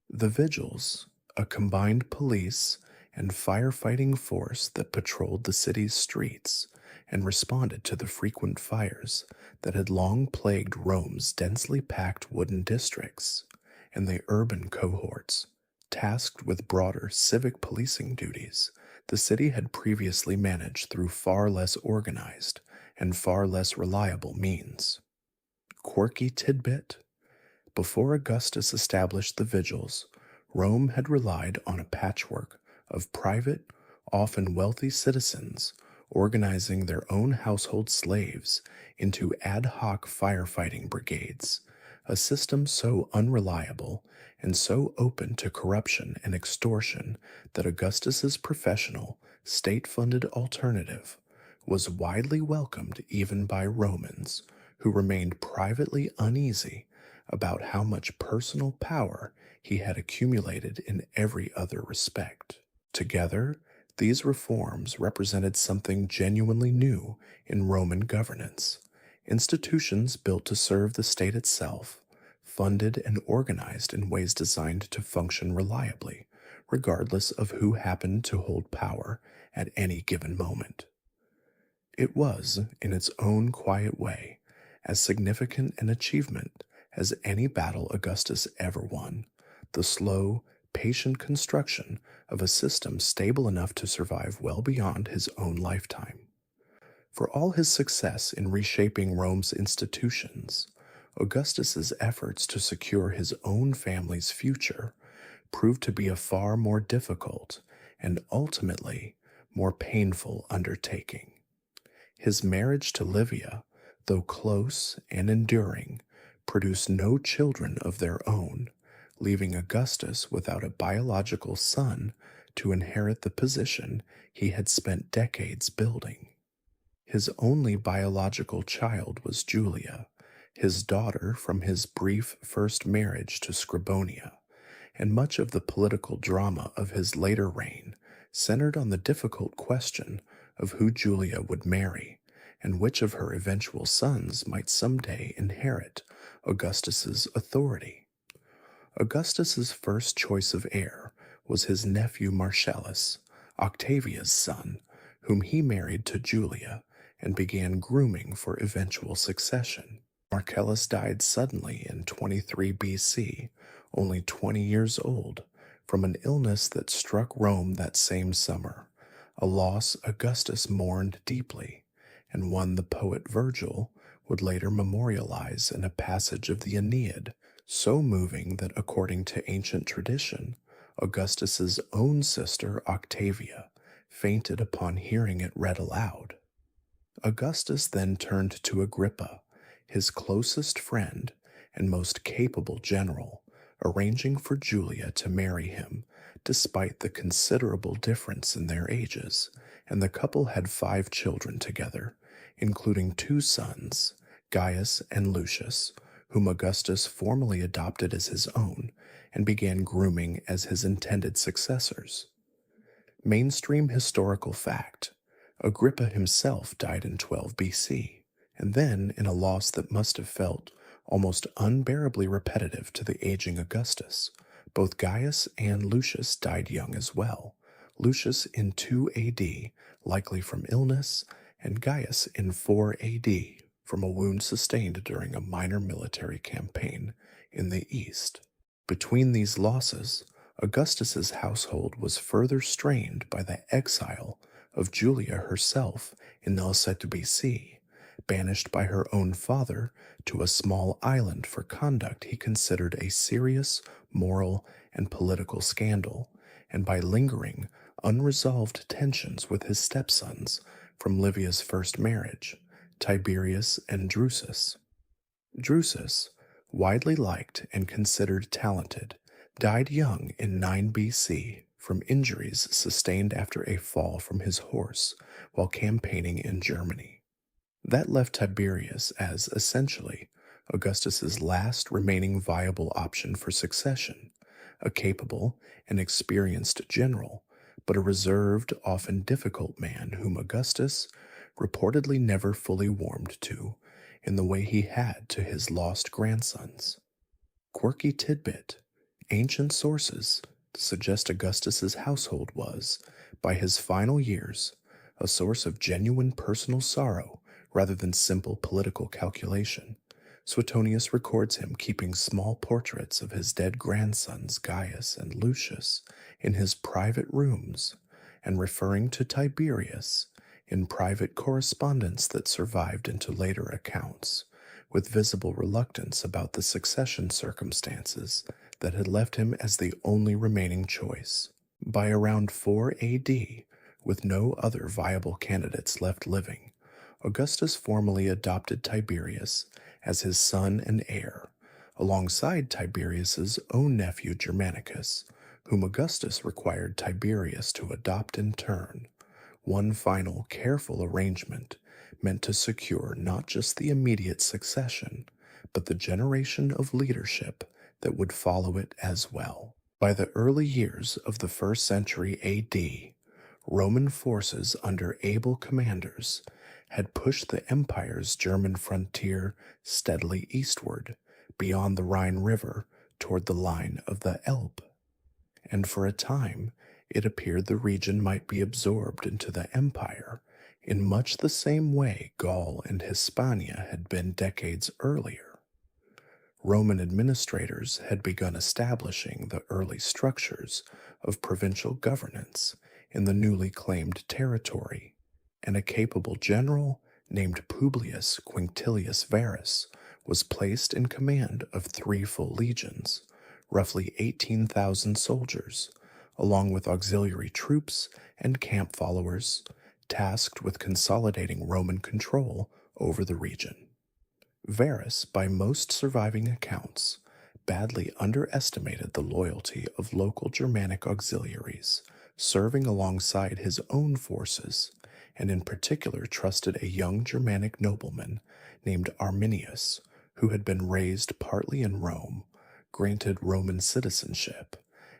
The Vigils, a combined police and firefighting force that patrolled the city's streets and responded to the frequent fires that had long plagued Rome's densely packed wooden districts, and the urban cohorts, tasked with broader civic policing duties, the city had previously managed through far less organized and far less reliable means. Quirky tidbit: before Augustus established the Vigils, Rome had relied on a patchwork of private, often wealthy citizens organizing their own household slaves into ad hoc firefighting brigades, a system so unreliable and so open to corruption and extortion that Augustus's professional, state-funded alternative was widely welcomed even by Romans, who remained privately uneasy about how much personal power he had accumulated in every other respect. Together, these reforms represented something genuinely new in Roman governance, institutions built to serve the state itself, funded and organized in ways designed to function reliably, regardless of who happened to hold power at any given moment. It was, in its own quiet way, as significant an achievement as any battle Augustus ever won: the slow, patient construction of a system stable enough to survive well beyond his own lifetime. For all his success in reshaping Rome's institutions, Augustus's efforts to secure his own family's future proved to be a far more difficult and ultimately more painful undertaking. His marriage to Livia, though close and enduring, produced no children of their own, leaving Augustus without a biological son to inherit the position he had spent decades building. His only biological child was Julia, his daughter from his brief first marriage to Scribonia, and much of the political drama of his later reign centered on the difficult question of who Julia would marry and which of her eventual sons might someday inherit Augustus's authority. Augustus's first choice of heir was his nephew Marcellus, Octavia's son, whom he married to Julia and began grooming for eventual succession. Marcellus died suddenly in 23 BC, only 20 years old, from an illness that struck Rome that same summer, a loss Augustus mourned deeply, and one the poet Virgil would later memorialize in a passage of the Aeneid, so moving that according to ancient tradition, Augustus's own sister Octavia fainted upon hearing it read aloud. Augustus then turned to Agrippa, his closest friend and most capable general, arranging for Julia to marry him despite the considerable difference in their ages, and the couple had 5 children together, including 2 sons, Gaius and Lucius, whom Augustus formally adopted as his own and began grooming as his intended successors. Mainstream historical fact: Agrippa himself died in 12 BC, and then in a loss that must have felt almost unbearably repetitive to the aging Augustus. Both Gaius and Lucius died young as well, Lucius in 2 AD, likely from illness, and Gaius in 4 AD, from a wound sustained during a minor military campaign in the east. Between these losses, Augustus's household was further strained by the exile of Julia herself in Alcetu Sea, banished by her own father to a small island for conduct he considered a serious moral and political scandal, and by lingering, unresolved tensions with his stepsons from Livia's first marriage, Tiberius and Drusus. Drusus, widely liked and considered talented, died young in 9 BC from injuries sustained after a fall from his horse while campaigning in Germany. That left Tiberius as, essentially, Augustus's last remaining viable option for succession, a capable and experienced general, but a reserved, often difficult man whom Augustus reportedly never fully warmed to in the way he had to his lost grandsons. Quirky tidbit: ancient sources suggest Augustus's household was, by his final years, a source of genuine personal sorrow rather than simple political calculation. Suetonius records him keeping small portraits of his dead grandsons Gaius and Lucius in his private rooms, and referring to Tiberius in private correspondence that survived into later accounts, with visible reluctance about the succession circumstances that had left him as the only remaining choice. By around 4 AD, with no other viable candidates left living, Augustus formally adopted Tiberius as his son and heir, alongside Tiberius's own nephew Germanicus, whom Augustus required Tiberius to adopt in turn. One final, careful arrangement meant to secure not just the immediate succession, but the generation of leadership that would follow it as well. By the early years of the 1st century AD, Roman forces under able commanders had pushed the empire's German frontier steadily eastward, beyond the Rhine River, toward the line of the Alps, and for a time it appeared the region might be absorbed into the empire in much the same way Gaul and Hispania had been decades earlier. Roman administrators had begun establishing the early structures of provincial governance in the newly claimed territory, and a capable general named Publius Quinctilius Varus was placed in command of 3 full legions, roughly 18,000 soldiers, along with auxiliary troops and camp followers, tasked with consolidating Roman control over the region. Varus, by most surviving accounts, badly underestimated the loyalty of local Germanic auxiliaries, serving alongside his own forces, and in particular trusted a young Germanic nobleman named Arminius, who had been raised partly in Rome, granted Roman citizenship,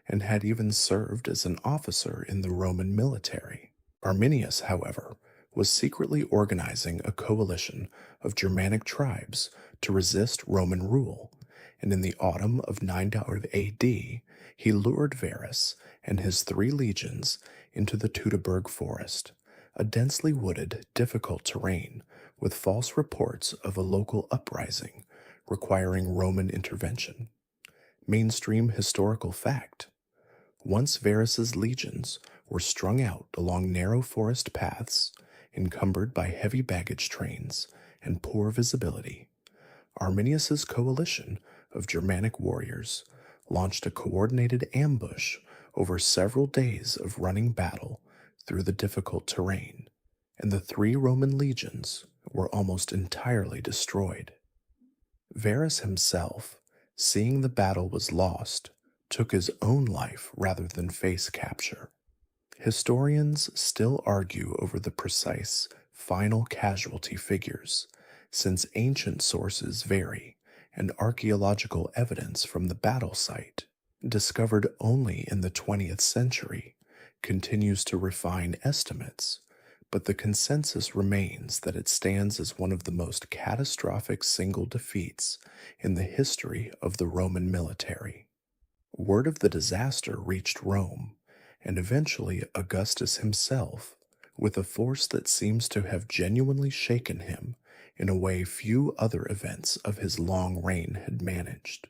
and had even served as an officer in the Roman military. Arminius, however, was secretly organizing a coalition of Germanic tribes to resist Roman rule, and in the autumn of 900 AD, he lured Varus and his 3 legions into the Teutoburg Forest, a densely wooded, difficult terrain with false reports of a local uprising requiring Roman intervention. Mainstream historical fact. Once Varus's legions were strung out along narrow forest paths, encumbered by heavy baggage trains and poor visibility, Arminius's coalition of Germanic warriors launched a coordinated ambush over several days of running battle through the difficult terrain, and the 3 Roman legions were almost entirely destroyed. Varus himself, seeing the battle was lost, took his own life rather than face capture. Historians still argue over the precise final casualty figures, since ancient sources vary and archaeological evidence from the battle site, discovered only in the 20th century, continues to refine estimates, but the consensus remains that it stands as one of the most catastrophic single defeats in the history of the Roman military. Word of the disaster reached Rome, and eventually Augustus himself, with a force that seems to have genuinely shaken him in a way few other events of his long reign had managed.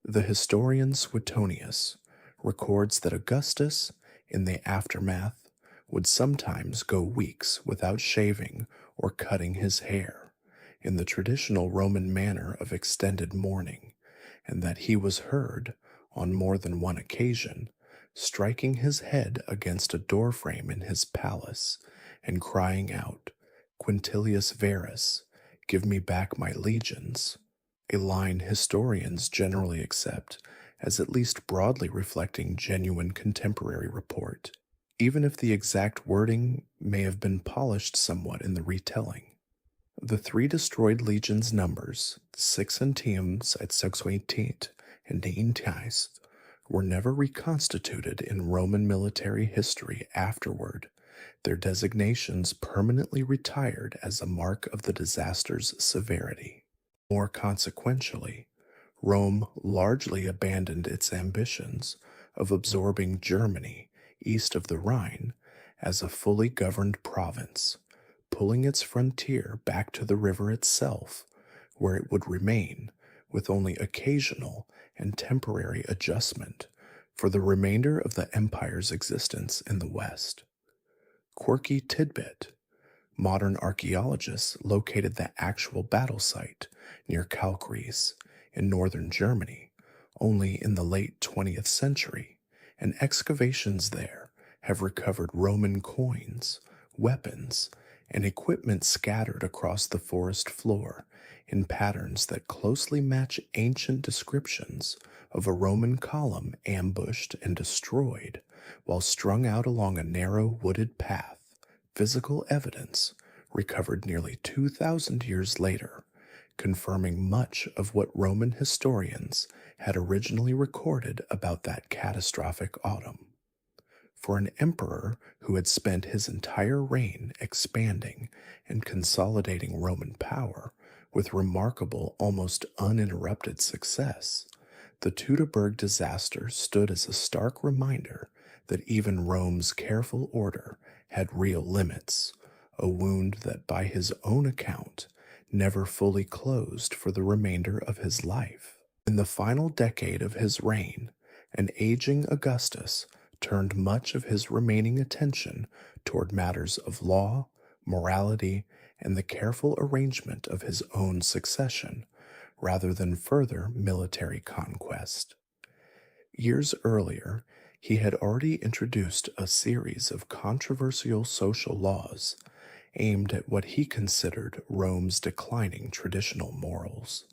The historian Suetonius records that Augustus, in the aftermath, would sometimes go weeks without shaving or cutting his hair, in the traditional Roman manner of extended mourning, and that he was heard, on more than one occasion, striking his head against a doorframe in his palace and crying out, "Quintilius Varus, give me back my legions," a line historians generally accept as at least broadly reflecting genuine contemporary report, even if the exact wording may have been polished somewhat in the retelling. The 3 destroyed legions' numbers, 6 centimes et 6 and 9 ties, were never reconstituted in Roman military history afterward, their designations permanently retired as a mark of the disaster's severity. More consequentially, Rome largely abandoned its ambitions of absorbing Germany east of the Rhine as a fully governed province, pulling its frontier back to the river itself, where it would remain, with only occasional and temporary adjustment, for the remainder of the empire's existence in the West. Quirky tidbit: modern archaeologists located the actual battle site near Kalkreis in northern Germany only in the late 20th century, and excavations there have recovered Roman coins, weapons, and equipment scattered across the forest floor in patterns that closely match ancient descriptions of a Roman column ambushed and destroyed while strung out along a narrow wooded path, physical evidence recovered nearly 2,000 years later, confirming much of what Roman historians had originally recorded about that catastrophic autumn. For an emperor who had spent his entire reign expanding and consolidating Roman power with remarkable, almost uninterrupted success, the Teutoburg disaster stood as a stark reminder that even Rome's careful order had real limits, a wound that, by his own account, never fully closed for the remainder of his life. In the final decade of his reign, an aging Augustus turned much of his remaining attention toward matters of law, morality, and the careful arrangement of his own succession, rather than further military conquest. Years earlier, he had already introduced a series of controversial social laws aimed at what he considered Rome's declining traditional morals,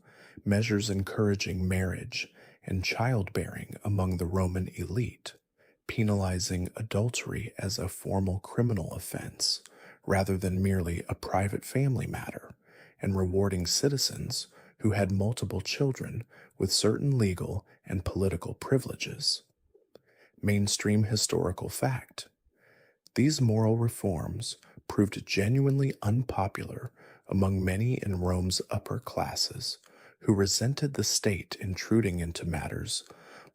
measures encouraging marriage and childbearing among the Roman elite, penalizing adultery as a formal criminal offense rather than merely a private family matter, and rewarding citizens who had multiple children with certain legal and political privileges. Mainstream historical fact: these moral reforms proved genuinely unpopular among many in Rome's upper classes, who resented the state intruding into matters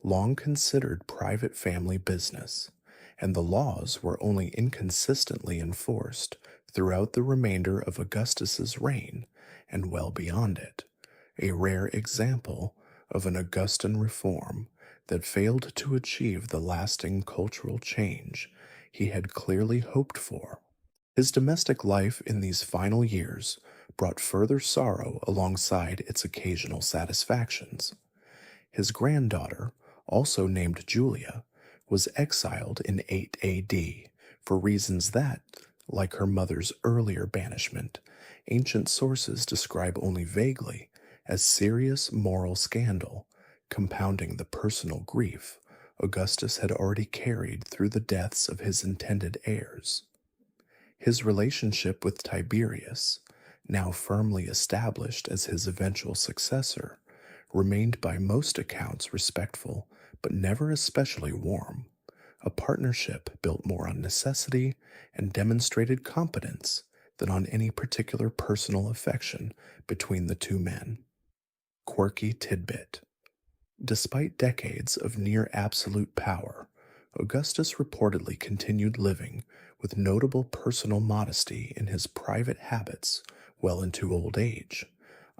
long considered private family business, and the laws were only inconsistently enforced throughout the remainder of Augustus's reign and well beyond it, a rare example of an Augustan reform that failed to achieve the lasting cultural change he had clearly hoped for. His domestic life in these final years brought further sorrow alongside its occasional satisfactions. His granddaughter, also named Julia, was exiled in 8 AD for reasons that, like her mother's earlier banishment, ancient sources describe only vaguely as serious moral scandal, compounding the personal grief Augustus had already carried through the deaths of his intended heirs. His relationship with Tiberius, now firmly established as his eventual successor, remained by most accounts respectful but never especially warm, a partnership built more on necessity and demonstrated competence than on any particular personal affection between the two men. Quirky tidbit: despite decades of near absolute power, Augustus reportedly continued living with notable personal modesty in his private habits well into old age,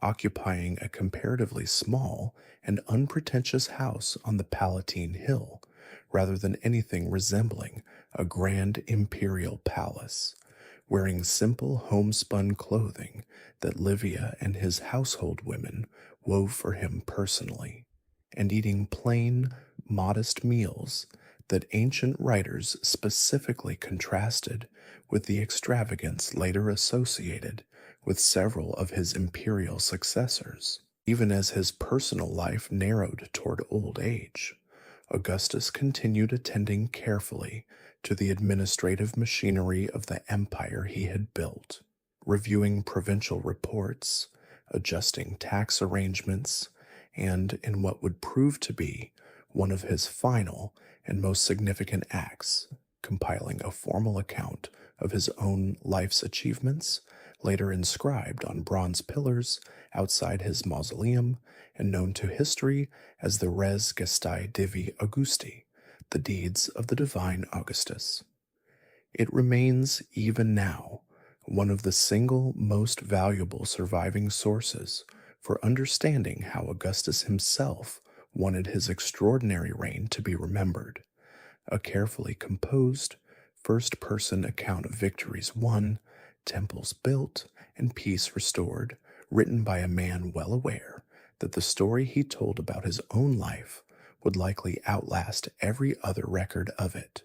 occupying a comparatively small and unpretentious house on the Palatine Hill, rather than anything resembling a grand imperial palace, wearing simple homespun clothing that Livia and his household women wove for him personally, and eating plain, modest meals that ancient writers specifically contrasted with the extravagance later associated with several of his imperial successors. Even as his personal life narrowed toward old age, Augustus continued attending carefully to the administrative machinery of the empire he had built, reviewing provincial reports, adjusting tax arrangements, and, in what would prove to be one of his final and most significant acts, compiling a formal account of his own life's achievements, later inscribed on bronze pillars outside his mausoleum and known to history as the Res Gestae Divi Augusti, the deeds of the divine Augustus. It remains, even now, one of the single most valuable surviving sources for understanding how Augustus himself wanted his extraordinary reign to be remembered. A carefully composed, first-person account of victories won, temples built, and peace restored, written by a man well aware that the story he told about his own life would likely outlast every other record of it.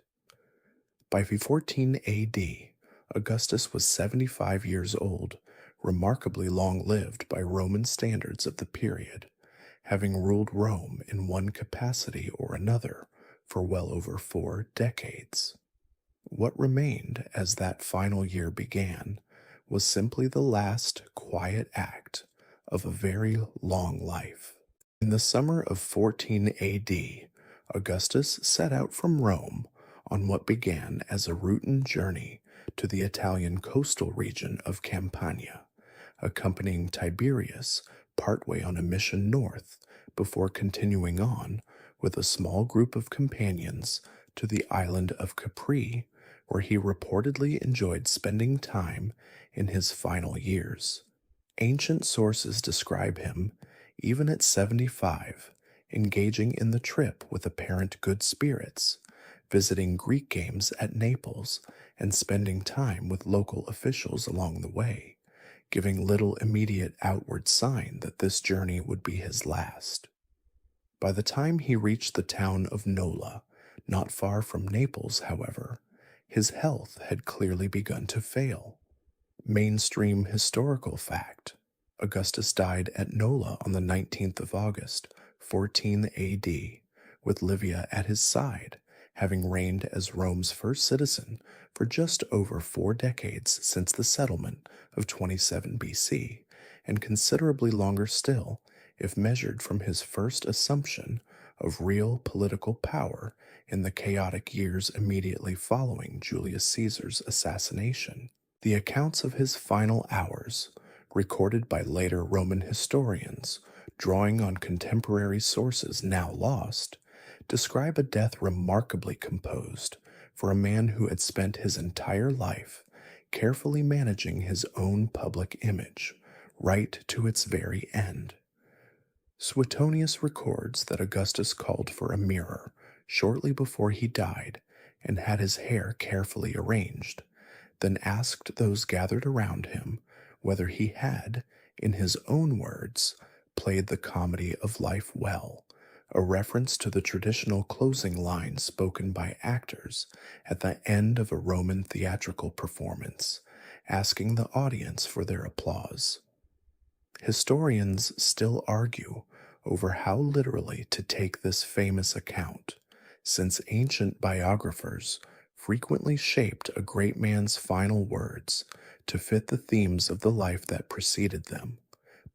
By 14 AD, Augustus was 75 years old, remarkably long-lived by Roman standards of the period, having ruled Rome in one capacity or another for well over 4 decades. What remained as that final year began was simply the last quiet act of a very long life. In the summer of 14 AD, Augustus set out from Rome on what began as a routine journey to the Italian coastal region of Campania, accompanying Tiberius partway on a mission north before continuing on with a small group of companions to the island of Capri, where he reportedly enjoyed spending time in his final years. Ancient sources describe him, even at 75, engaging in the trip with apparent good spirits, visiting Greek games at Naples, and spending time with local officials along the way, giving little immediate outward sign that this journey would be his last. By the time he reached the town of Nola, not far from Naples, however, his health had clearly begun to fail. Mainstream historical fact: Augustus died at Nola on the 19th of August, 14 AD, with Livia at his side, having reigned as Rome's first citizen for just over 4 decades since the settlement of 27 BC, and considerably longer still if measured from his first assumption of real political power in the chaotic years immediately following Julius Caesar's assassination. The accounts of his final hours, recorded by later Roman historians, drawing on contemporary sources now lost, describe a death remarkably composed for a man who had spent his entire life carefully managing his own public image, right to its very end. Suetonius records that Augustus called for a mirror shortly before he died and had his hair carefully arranged, then asked those gathered around him whether he had, in his own words, played the comedy of life well, a reference to the traditional closing line spoken by actors at the end of a Roman theatrical performance, asking the audience for their applause. Historians still argue over how literally to take this famous account, since ancient biographers frequently shaped a great man's final words to fit the themes of the life that preceded them.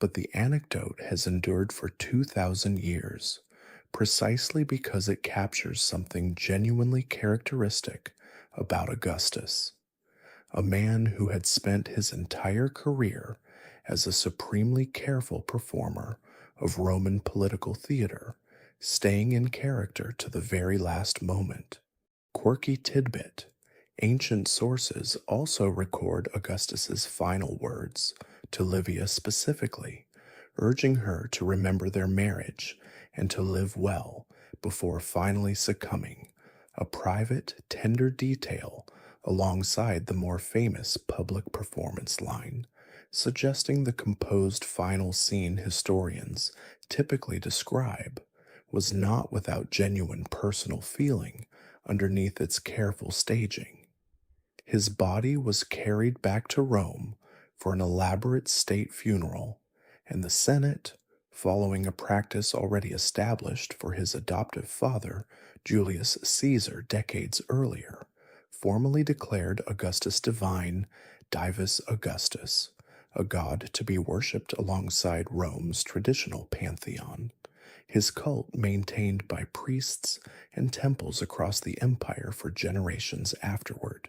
But the anecdote has endured for 2,000 years, precisely because it captures something genuinely characteristic about Augustus, a man who had spent his entire career as a supremely careful performer of Roman political theater, staying in character to the very last moment. Quirky tidbit: ancient sources also record Augustus's final words to Livia specifically, urging her to remember their marriage and to live well before finally succumbing, a private, tender detail alongside the more famous public performance line, suggesting the composed final scene historians typically describe was not without genuine personal feeling underneath its careful staging. His body was carried back to Rome for an elaborate state funeral, and the Senate, following a practice already established for his adoptive father, Julius Caesar, decades earlier, formally declared Augustus divine, Divus Augustus, a god to be worshipped alongside Rome's traditional pantheon, his cult maintained by priests and temples across the empire for generations afterward.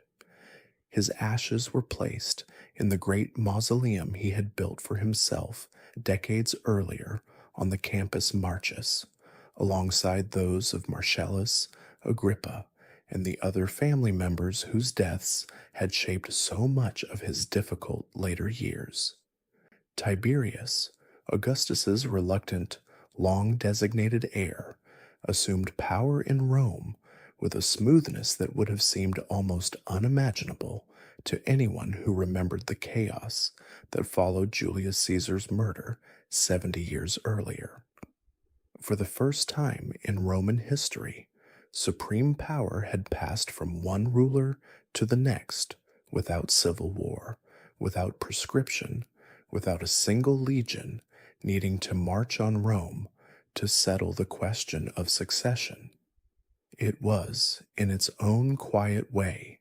His ashes were placed in the great mausoleum he had built for himself decades earlier on the Campus Martius, alongside those of Marcellus, Agrippa, and the other family members whose deaths had shaped so much of his difficult later years. Tiberius, Augustus's reluctant, long-designated heir, assumed power in Rome with a smoothness that would have seemed almost unimaginable to anyone who remembered the chaos that followed Julius Caesar's murder 70 years earlier. For the first time in Roman history, supreme power had passed from one ruler to the next without civil war, without prescription, without a single legion needing to march on Rome to settle the question of succession. It was, in its own quiet way,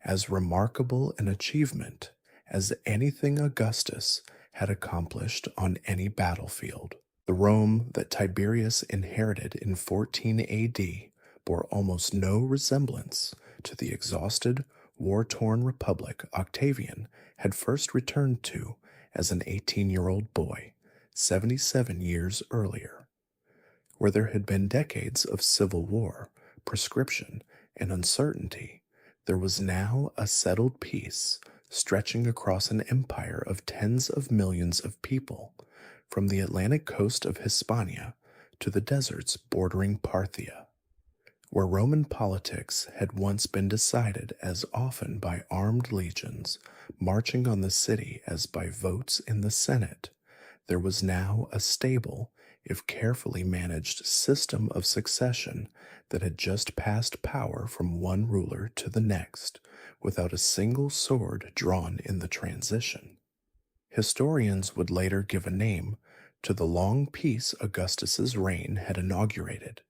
as remarkable an achievement as anything Augustus had accomplished on any battlefield. The Rome that Tiberius inherited in 14 AD bore almost no resemblance to the exhausted, war-torn republic Octavian had first returned to as an 18-year-old boy, 77 years earlier. Where there had been decades of civil war, prescription, and uncertainty, There was now a settled peace stretching across an empire of tens of millions of people, from the Atlantic coast of Hispania to the deserts bordering Parthia. Where Roman politics had once been decided as often by armed legions marching on the city as by votes in the Senate, there was now a stable, if carefully managed, system of succession that had just passed power from one ruler to the next, without a single sword drawn in the transition. Historians would later give a name to the long peace Augustus's reign had inaugurated,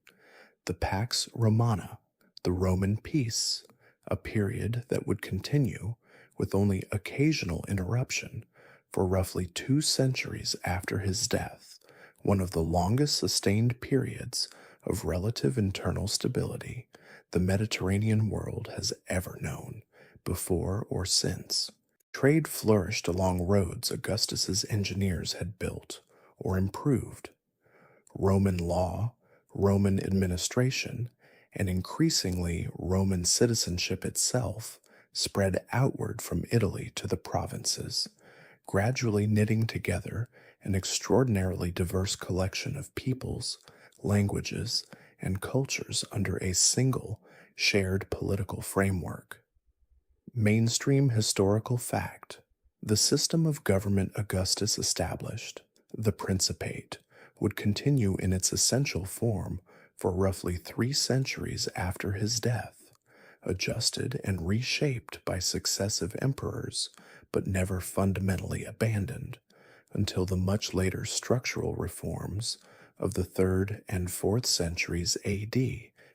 the Pax Romana, the Roman peace, a period that would continue, with only occasional interruption, for roughly 2 centuries after his death, one of the longest sustained periods of relative internal stability the Mediterranean world has ever known, before or since. Trade flourished along roads Augustus's engineers had built or improved. Roman law, Roman administration, and increasingly Roman citizenship itself spread outward from Italy to the provinces, gradually knitting together an extraordinarily diverse collection of peoples, languages, and cultures under a single, shared political framework. Mainstream historical fact: the system of government Augustus established, the Principate, would continue in its essential form for roughly 3 centuries after his death, adjusted and reshaped by successive emperors, but never fundamentally abandoned, until the much later structural reforms of the 3rd and 4th centuries AD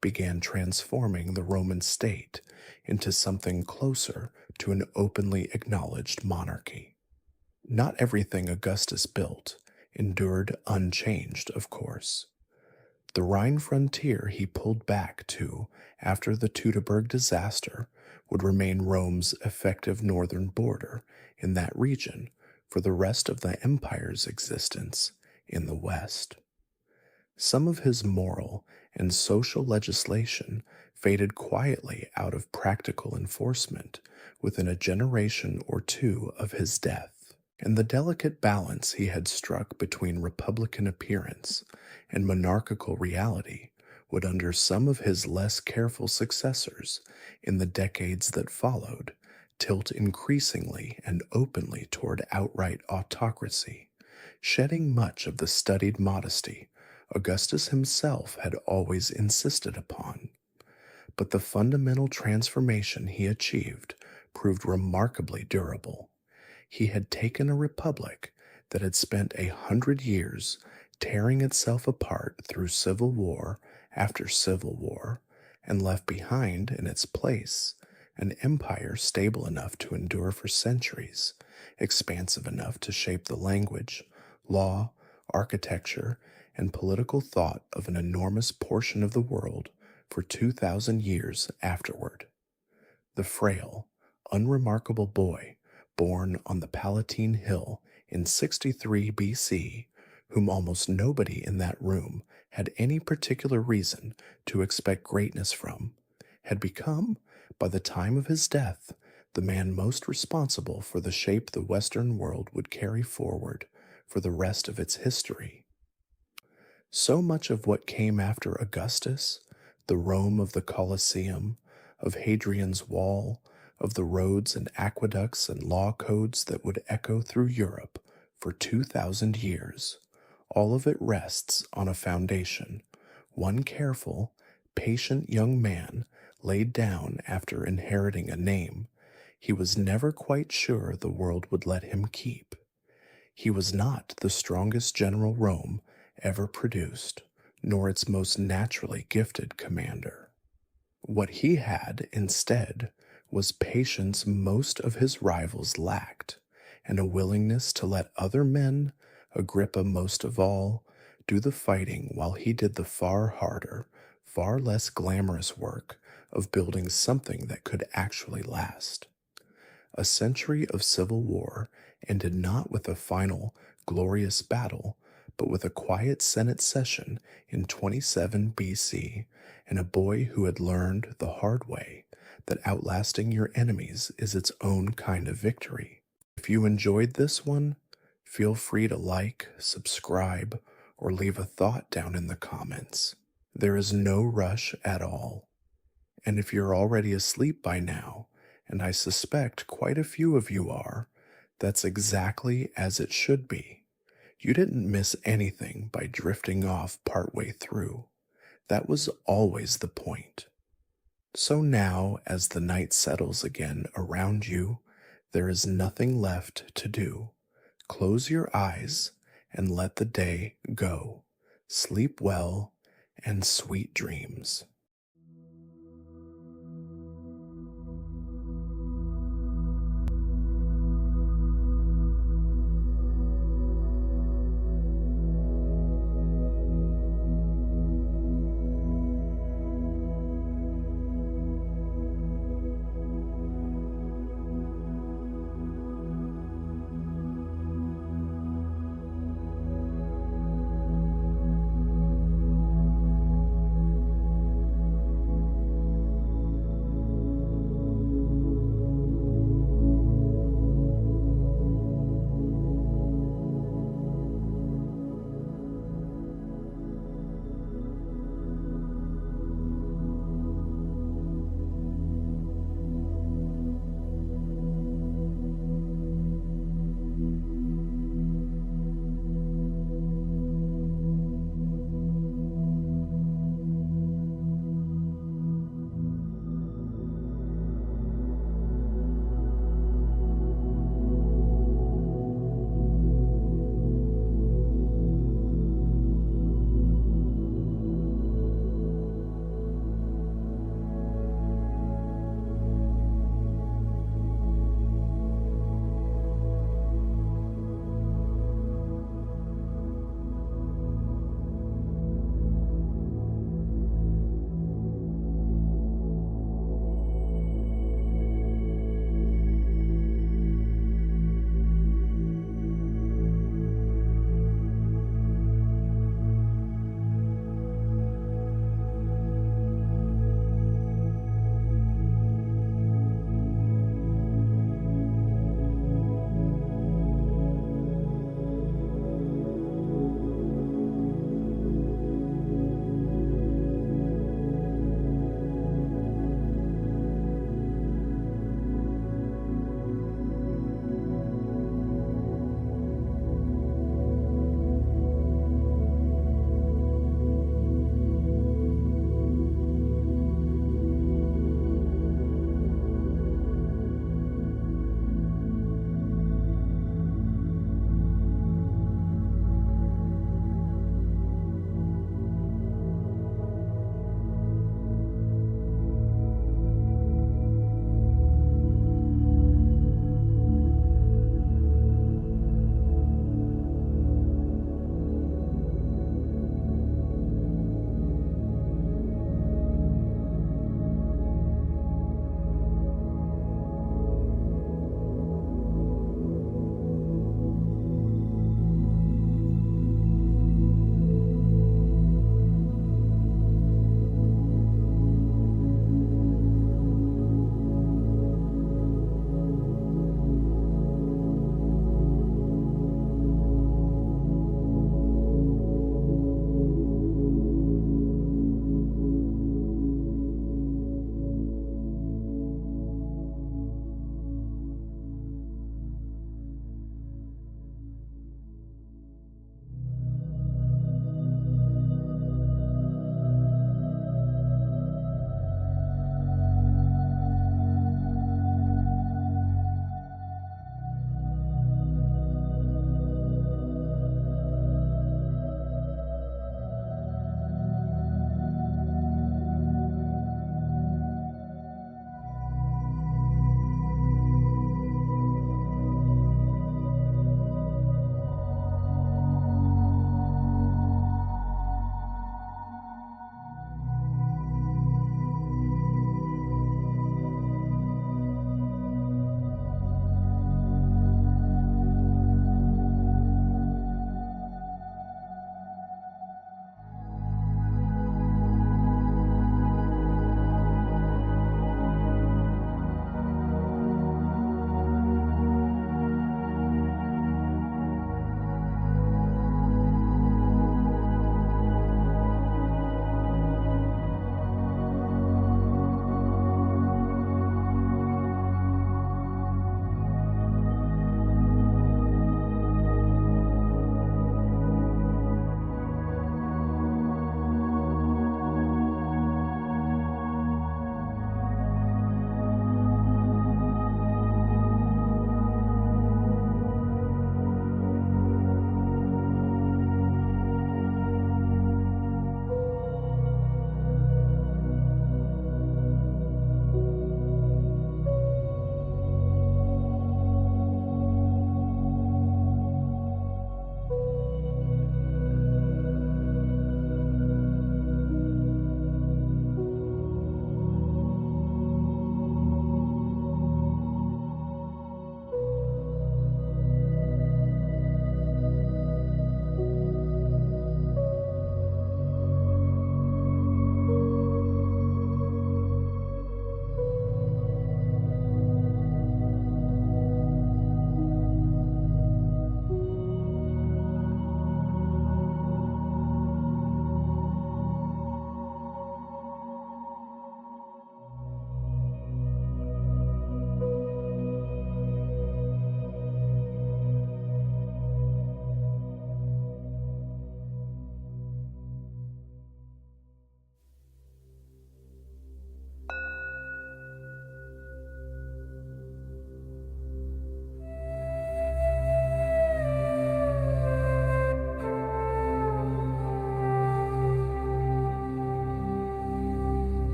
began transforming the Roman state into something closer to an openly acknowledged monarchy. Not everything Augustus built endured unchanged, of course. The Rhine frontier he pulled back to after the Teutoburg disaster would remain Rome's effective northern border in that region for the rest of the empire's existence in the west. Some of his moral and social legislation faded quietly out of practical enforcement within a generation or 2 of his death, and the delicate balance he had struck between republican appearance and monarchical reality would, under some of his less careful successors in the decades that followed, tilt increasingly and openly toward outright autocracy, shedding much of the studied modesty Augustus himself had always insisted upon. But the fundamental transformation he achieved proved remarkably durable. He had taken a republic that had spent 100 years tearing itself apart through civil war after civil war, and left behind in its place an empire stable enough to endure for centuries, expansive enough to shape the language, law, architecture, and political thought of an enormous portion of the world for 2,000 years afterward. The frail, unremarkable boy born on the Palatine hill in 63 BC, whom almost nobody in that room had any particular reason to expect greatness from, had become, by the time of his death, the man most responsible for the shape the Western world would carry forward for the rest of its history. So much of what came after Augustus, the Rome of the Colosseum, of Hadrian's Wall, of the roads and aqueducts and law codes that would echo through Europe for 2,000 years, all of it rests on a foundation one careful, patient young man laid down after inheriting a name he was never quite sure the world would let him keep. He was not the strongest general Rome ever produced, nor its most naturally gifted commander. What he had, instead, was patience most of his rivals lacked, and a willingness to let other men, Agrippa most of all, do the fighting while he did the far harder, far less glamorous work of building something that could actually last. A century of civil war ended not with a final, glorious battle, but with a quiet Senate session in 27 BC, and a boy who had learned the hard way that outlasting your enemies is its own kind of victory. If you enjoyed this one, feel free to like, subscribe, or leave a thought down in the comments. There is no rush at all. And if you're already asleep by now, and I suspect quite a few of you are, that's exactly as it should be. You didn't miss anything by drifting off partway through. That was always the point. So now, as the night settles again around you, there is nothing left to do. Close your eyes and let the day go. Sleep well and sweet dreams.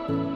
you.